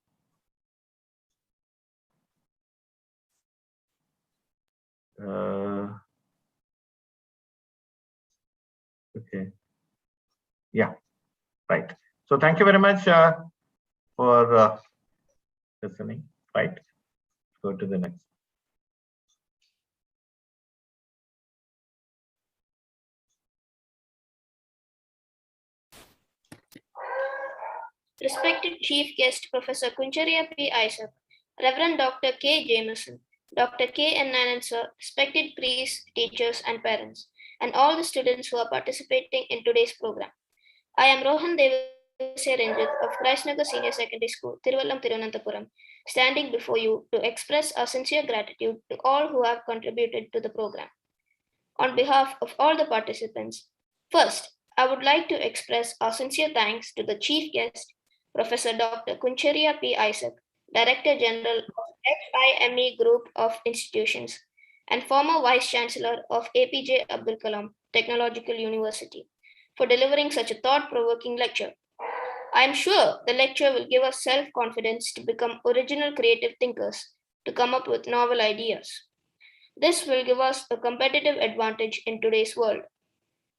Okay. Yeah, right. So thank you very much for listening. Right. Go to the next. Respected Chief Guest Professor Kuncheria P. Issac, Reverend Dr. K. Jameson, Dr. K. N. Nanan sir, respected priests, teachers, and parents, and all the students who are participating in today's program. I am Rohan Devasya Ranjit of Christnagar Senior Secondary School, Thiruvallam, Tirunanthapuram, standing before you to express our sincere gratitude to all who have contributed to the program. on behalf of all the participants, first, I would like to express our sincere thanks to the chief guest, Professor Dr. Kuncheria P. Issac, Director General of FIME Group of Institutions and former Vice Chancellor of APJ Abdul Kalam Technological University, for delivering such a thought-provoking lecture. I am sure the lecture will give us self-confidence to become original creative thinkers, to come up with novel ideas. This will give us a competitive advantage in today's world.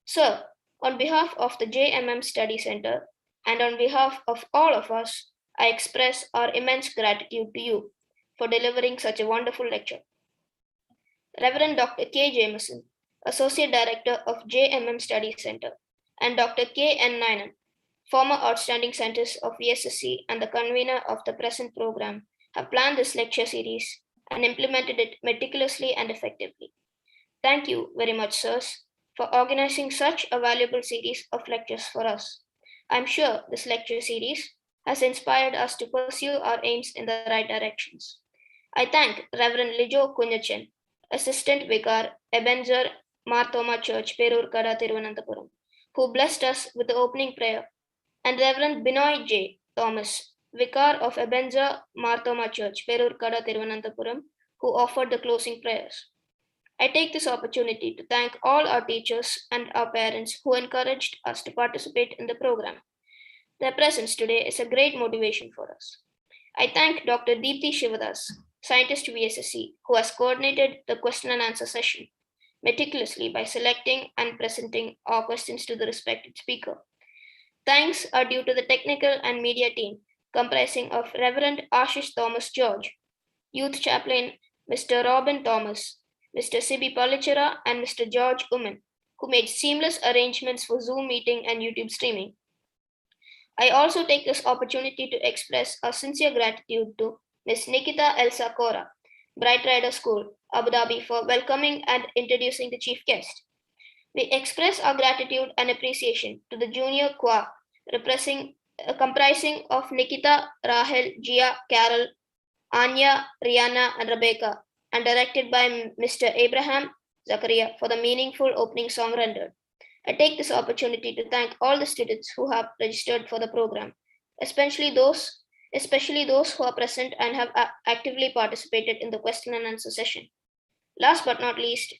Sir, on behalf of the JMM Study Center and on behalf of all of us, I express our immense gratitude to you for delivering such a wonderful lecture. Reverend Dr. K. Jameson, Associate Director of JMM Study Center, and Dr. K. N. Nainan, former outstanding scientist of VSSC and the convener of the present program, have planned this lecture series and implemented it meticulously and effectively. Thank you very much, sirs, for organizing such a valuable series of lectures for us. I'm sure this lecture series has inspired us to pursue our aims in the right directions. I thank Reverend Lijo Kunyachen, Assistant Vicar, Ebenezer Marthoma Church, Perurkada, Thiruvananthapuram, who blessed us with the opening prayer, and Reverend Binoy J. Thomas, Vicar of Ebenezer Marthoma Church, Perurkada, Thiruvananthapuram, who offered the closing prayers. I take this opportunity to thank all our teachers and our parents who encouraged us to participate in the program. Their presence today is a great motivation for us. I thank Dr. Deepthi Shivadas, Scientist VSSC, who has coordinated the question and answer session meticulously by selecting and presenting our questions to the respected speaker. Thanks are due to the technical and media team comprising of Reverend Ashish Thomas George, Youth Chaplain Mr. Robin Thomas, Mr. Sibi Palichera, and Mr. George Uman, who made seamless arrangements for Zoom meeting and YouTube streaming. I also take this opportunity to express our sincere gratitude to Ms. Nikita Elsa Kora, Bright Rider School, Abu Dhabi, for welcoming and introducing the chief guest. We express our gratitude and appreciation to the junior choir comprising of Nikita, Rahel, Gia, Carol, Anya, Rihanna, and Rebecca, and directed by Mr. Abraham Zakaria for the meaningful opening song rendered. I take this opportunity to thank all the students who have registered for the program, especially those who are present and have actively participated in the question and answer session. Last but not least,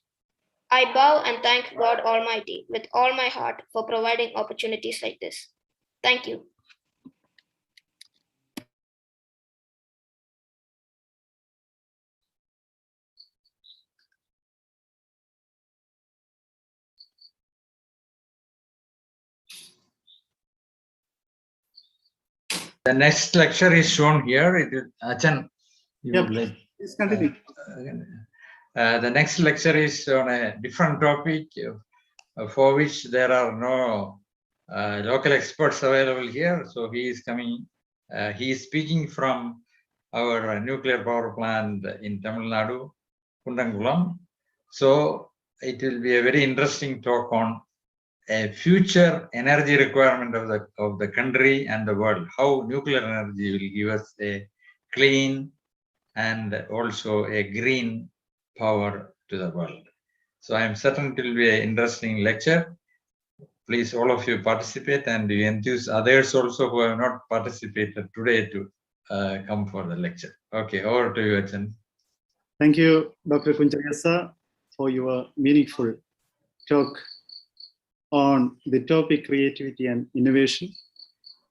I bow and thank God Almighty with all my heart for providing opportunities like this. Thank you. The next lecture is shown here. It is Achan. Please continue. The next lecture is on a different topic for which there are no local experts available here. So he is coming. He is speaking from our nuclear power plant in Tamil Nadu, Kundangulam. So it will be a very interesting talk on a future energy requirement of the country and the world, how nuclear energy will give us a clean and also a green power to the world. So I am certain it will be an interesting lecture. Please, all of you participate, and you enthuse others also who have not participated today to come for the lecture. Okay, over to you, Achan. Thank you, Dr. Kuncheria sir, for your meaningful talk on the topic creativity and innovation.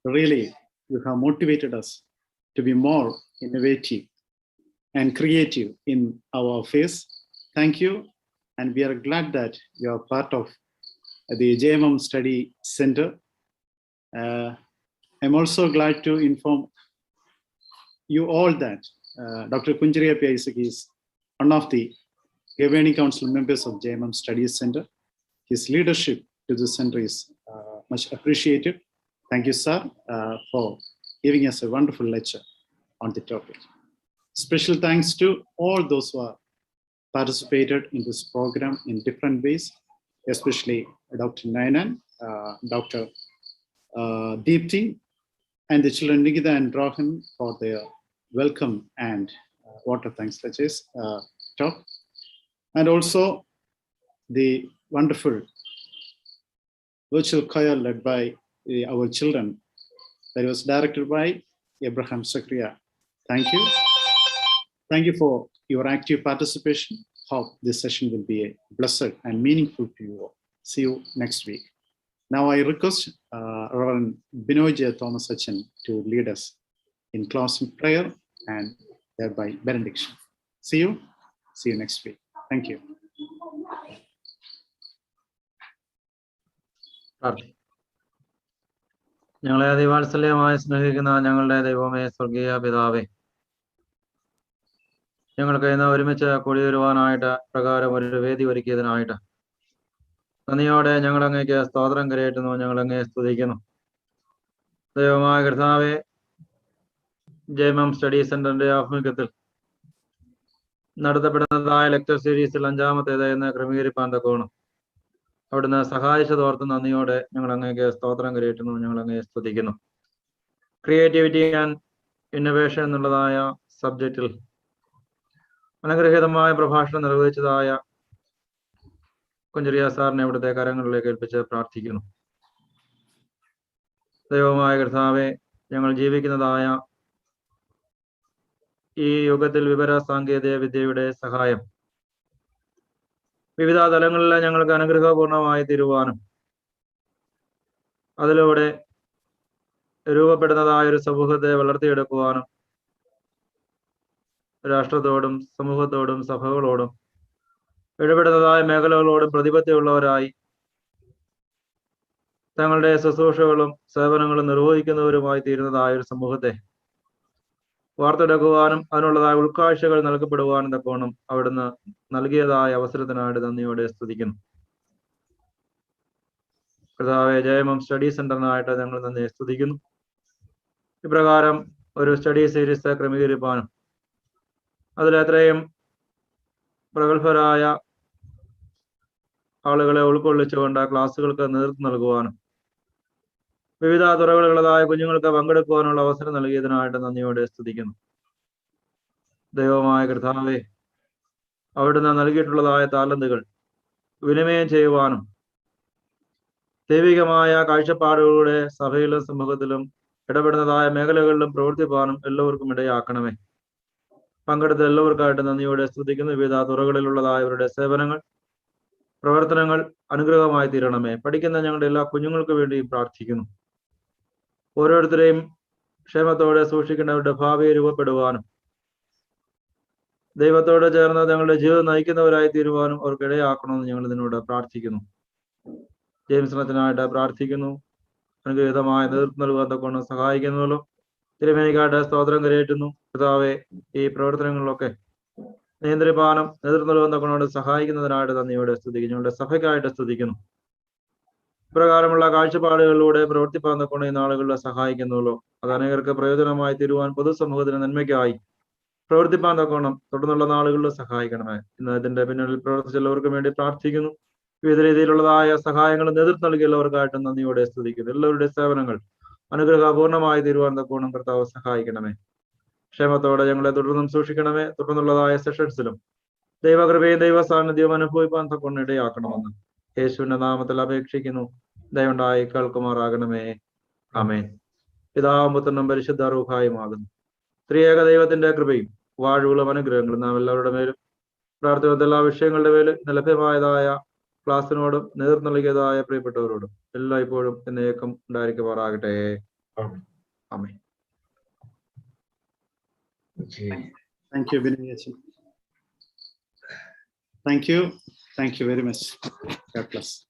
Really, you have motivated us to be more innovative and creative in our affairs. Thank you, and we are glad that you are part of the JMM Study Center. I'm also glad to inform you all that Dr. Kuncheria P. Issac is one of the governing council members of JMM Studies Center. His leadership to the center is much appreciated. Thank you, sir, for giving us a wonderful lecture on the topic. Special thanks to all those who have participated in this program in different ways, especially Dr. Nainan, Dr. Deepthi, and the children Nikita and Rohan for their welcome and water thanks lectures talk. And also the wonderful virtual choir led by our children that was directed by Abraham Sakria. Thank you. Thank you for your active participation. Hope this session will be blessed and meaningful to you all. See you next week. Now I request Reverend Binoy Thomas Sachin to lead us in closing prayer and thereby benediction. See you next week. Thank you. ഞങ്ങളെ അതിവാത്സല്യമായി സ്നേഹിക്കുന്ന ഞങ്ങളുടെ ദൈവമേ, സ്വർഗീയ പിതാവേ, ഞങ്ങൾക്ക് ഇന്ന് ഒരുമിച്ച് കൂടിവരുവാനായിട്ട് പ്രകാരം ഒരു വേദി ഒരുക്കിയതിനായിട്ട് നന്ദിയോടെ ഞങ്ങൾ അങ്ങേക്ക് സ്തോത്രം കരയേറ്റുന്നു. ഞങ്ങൾ അങ്ങേ സ്തുതിക്കുന്നു. ദൈവമായ കർത്താവേ, JMM സ്റ്റഡി സെന്ററിന്റെ ആഭിമുഖ്യത്തിൽ നടത്തപ്പെടുന്നതായ ലെക്ചർ സീരീസിൽ 5ാമത്തേത് എന്ന് ക്രമീകരിപ്പാൻ തക്കോണം അവിടുന്ന് സഹായിച്ചതോർത്ത് നന്ദിയോടെ ഞങ്ങൾ അങ്ങേക്ക് സ്തോത്രം കരയേറ്റുന്നു. ഞങ്ങൾ അങ്ങേ സ്തുതിക്കുന്നു. ക്രിയേറ്റിവിറ്റി ആൻഡ് ഇന്നോവേഷൻ എന്നുള്ളതായ സബ്ജക്റ്റിൽ അനുഗ്രഹീതമായ പ്രഭാഷണം നിർവഹിച്ചതായ കുഞ്ചരിയ സാറിനെ അവിടുത്തെ കരങ്ങളിലേക്ക് ഏൽപ്പിച്ച് പ്രാർത്ഥിക്കുന്നു. ദൈവമായ കർത്താവെ, ഞങ്ങൾ ജീവിക്കുന്നതായ ഈ യുഗത്തിൽ വിവര സാങ്കേതിക വിദ്യയുടെ സഹായം വിവിധ തലങ്ങളിൽ ഞങ്ങൾക്ക് അനുഗ്രഹപൂർണമായി തീരുവാനും അതിലൂടെ രൂപപ്പെടുന്നതായ ഒരു സമൂഹത്തെ വളർത്തിയെടുക്കുവാനും രാഷ്ട്രത്തോടും സമൂഹത്തോടും സഭകളോടും ഇടപെടുന്നതായ മേഖലകളോടും പ്രതിബദ്ധതയുള്ളവരായി തങ്ങളുടെ ശുശ്രൂഷകളും സേവനങ്ങളും നിർവഹിക്കുന്നവരുമായി തീരുന്നതായ ഒരു സമൂഹത്തെ വാർത്തെടുക്കുവാനും അതിനുള്ളതായ ഉൾക്കാഴ്ചകൾ നൽകപ്പെടുവാനും തക്കോണം അവിടുന്ന് നൽകിയതായ അവസരത്തിനായിട്ട് നന്ദിയോടെ സ്തുതിക്കുന്നു. കർത്താവെ, JMM സ്റ്റഡി സെന്ററിനായിട്ട് ഞങ്ങൾ നന്ദി സ്തുതിക്കുന്നു. ഇപ്രകാരം ഒരു സ്റ്റഡി സീരീസ് ക്രമീകരിപ്പാനും അതിലെത്രയും പ്രഗത്ഭരായ ആളുകളെ ഉൾക്കൊള്ളിച്ചുകൊണ്ട് ക്ലാസ്സുകൾക്ക് നേതൃത്വം നൽകുവാനും വിവിധ തുറകളുള്ളതായ കുഞ്ഞുങ്ങൾക്ക് പങ്കെടുക്കുവാനുള്ള അവസരം നൽകിയതിനായിട്ട് നന്ദിയോടെ സ്തുതിക്കുന്നു. ദൈവമായ കർത്താവെ, അവിടുന്ന് നൽകിയിട്ടുള്ളതായ താലന്തുകൾ വിനിമയം ചെയ്യുവാനും ദൈവികമായ കാഴ്ചപ്പാടുകളുടെ സഭയിലും സമൂഹത്തിലും ഇടപെടുന്നതായ മേഖലകളിലും പ്രവർത്തിപ്പാനും എല്ലാവർക്കും ഇടയാക്കണമേ. പങ്കെടുത്ത എല്ലാവർക്കായിട്ട് നന്ദിയോടെ സ്തുതിക്കുന്നു. വിവിധ തുറകളിലുള്ളതായവരുടെ സേവനങ്ങൾ പ്രവർത്തനങ്ങൾ അനുഗ്രഹമായി തീരണമേ. പഠിക്കുന്ന ഞങ്ങളുടെ എല്ലാ കുഞ്ഞുങ്ങൾക്ക് വേണ്ടി പ്രാർത്ഥിക്കുന്നു. ഓരോരുത്തരെയും ക്ഷേമത്തോടെ സൂക്ഷിക്കേണ്ടവരുടെ ഭാവിയെ രൂപപ്പെടുവാനും ദൈവത്തോട് ചേർന്ന് ഞങ്ങളുടെ ജീവിതം നയിക്കുന്നവരായി തീരുവാനും അവർക്ക് ഇടയാക്കണമെന്ന് ഞങ്ങൾ ഇതിനോട് പ്രാർത്ഥിക്കുന്നു. ജെയിംസിനത്തിനായിട്ട് പ്രാർത്ഥിക്കുന്നു. അനുഗ്രഹീതമായ നേതൃത്വം നൽകുവാൻ തക്കൊണ്ട് സഹായിക്കുന്നുവല്ലോ. തിരുമേനിക്കായിട്ട് സ്തോത്രം കരയേറ്റുന്നു. കർത്താവെ, ഈ പ്രവർത്തനങ്ങളിലൊക്കെ നിയന്ത്രിപ്പാനും നേതൃത്വം നൽകുവാൻ തക്കൊണ്ട് സഹായിക്കുന്നതിനായിട്ട് നന്ദിയോടെ സ്തുതിക്കുന്നു. ഞങ്ങളുടെ സഭയ്ക്കായിട്ട് സ്തുതിക്കുന്നു. ഇപ്രകാരമുള്ള കാഴ്ചപ്പാടുകളിലൂടെ പ്രവർത്തിപ്പാൻ തക്കൊണ്ട് ഈ നാളുകളിൽ സഹായിക്കുന്നുവല്ലോ. അത് അനേകർക്ക് പ്രയോജനമായി തീരുവാൻ പൊതുസമൂഹത്തിന് നന്മയ്ക്കായി പ്രവർത്തിപ്പാൻ തക്കോണം തുടർന്നുള്ള നാളുകളിൽ സഹായിക്കണമേ. ഇന്ന് ഇതിന്റെ പിന്നിൽ പ്രവർത്തിച്ച എല്ലാവർക്കും വേണ്ടി പ്രാർത്ഥിക്കുന്നു. വിവിധ രീതിയിലുള്ളതായ സഹായങ്ങൾ നേതൃത്വം നൽകിയ എല്ലാവർക്കായിട്ടും നന്ദിയോടെ സ്തുതിക്കുന്നു. എല്ലാവരുടെ സേവനങ്ങൾ അനുഗ്രഹപൂർണമായി തീരുവാൻ തക്കോണം കർത്താവ് സഹായിക്കണമേ. ക്ഷേമത്തോടെ ഞങ്ങളെ തുടർന്നും സൂക്ഷിക്കണമേ. തുടർന്നുള്ളതായ സെഷൻസിലും ദൈവകൃപയും ദൈവ സാന്നിധ്യവും അനുഭവിപ്പാൻ തക്കൊണ്ട് ഇടയാക്കണമെന്ന് യേശുവിന്റെ നാമത്തിൽ അപേക്ഷിക്കുന്നു. ദയവുണ്ടായി കേൾക്കുമാറാകണമേ. ആമേൻ. പിതാവും പുത്രനും പരിശുദ്ധ റൂഹായുമാകുന്നു ത്രിയേക ദൈവത്തിന്റെ കൃപയും വാഴ്വുകളും അനുഗ്രഹങ്ങളും നാം എല്ലാവരുടെ മേലും പ്രാർത്ഥിക്കുന്ന എല്ലാ വിഷയങ്ങളുടെ മേലും ലഭ്യമായതായ ക്ലാസ്സിനോടും നേതൃത്വം നൽകിയതായ പ്രിയപ്പെട്ടവരോടും എല്ലായ്പ്പോഴും എന്നേക്കും ഉണ്ടായിരിക്കുമാറാകട്ടെ. ആമേൻ. Thank you, Binoy. Thank you very much. God bless.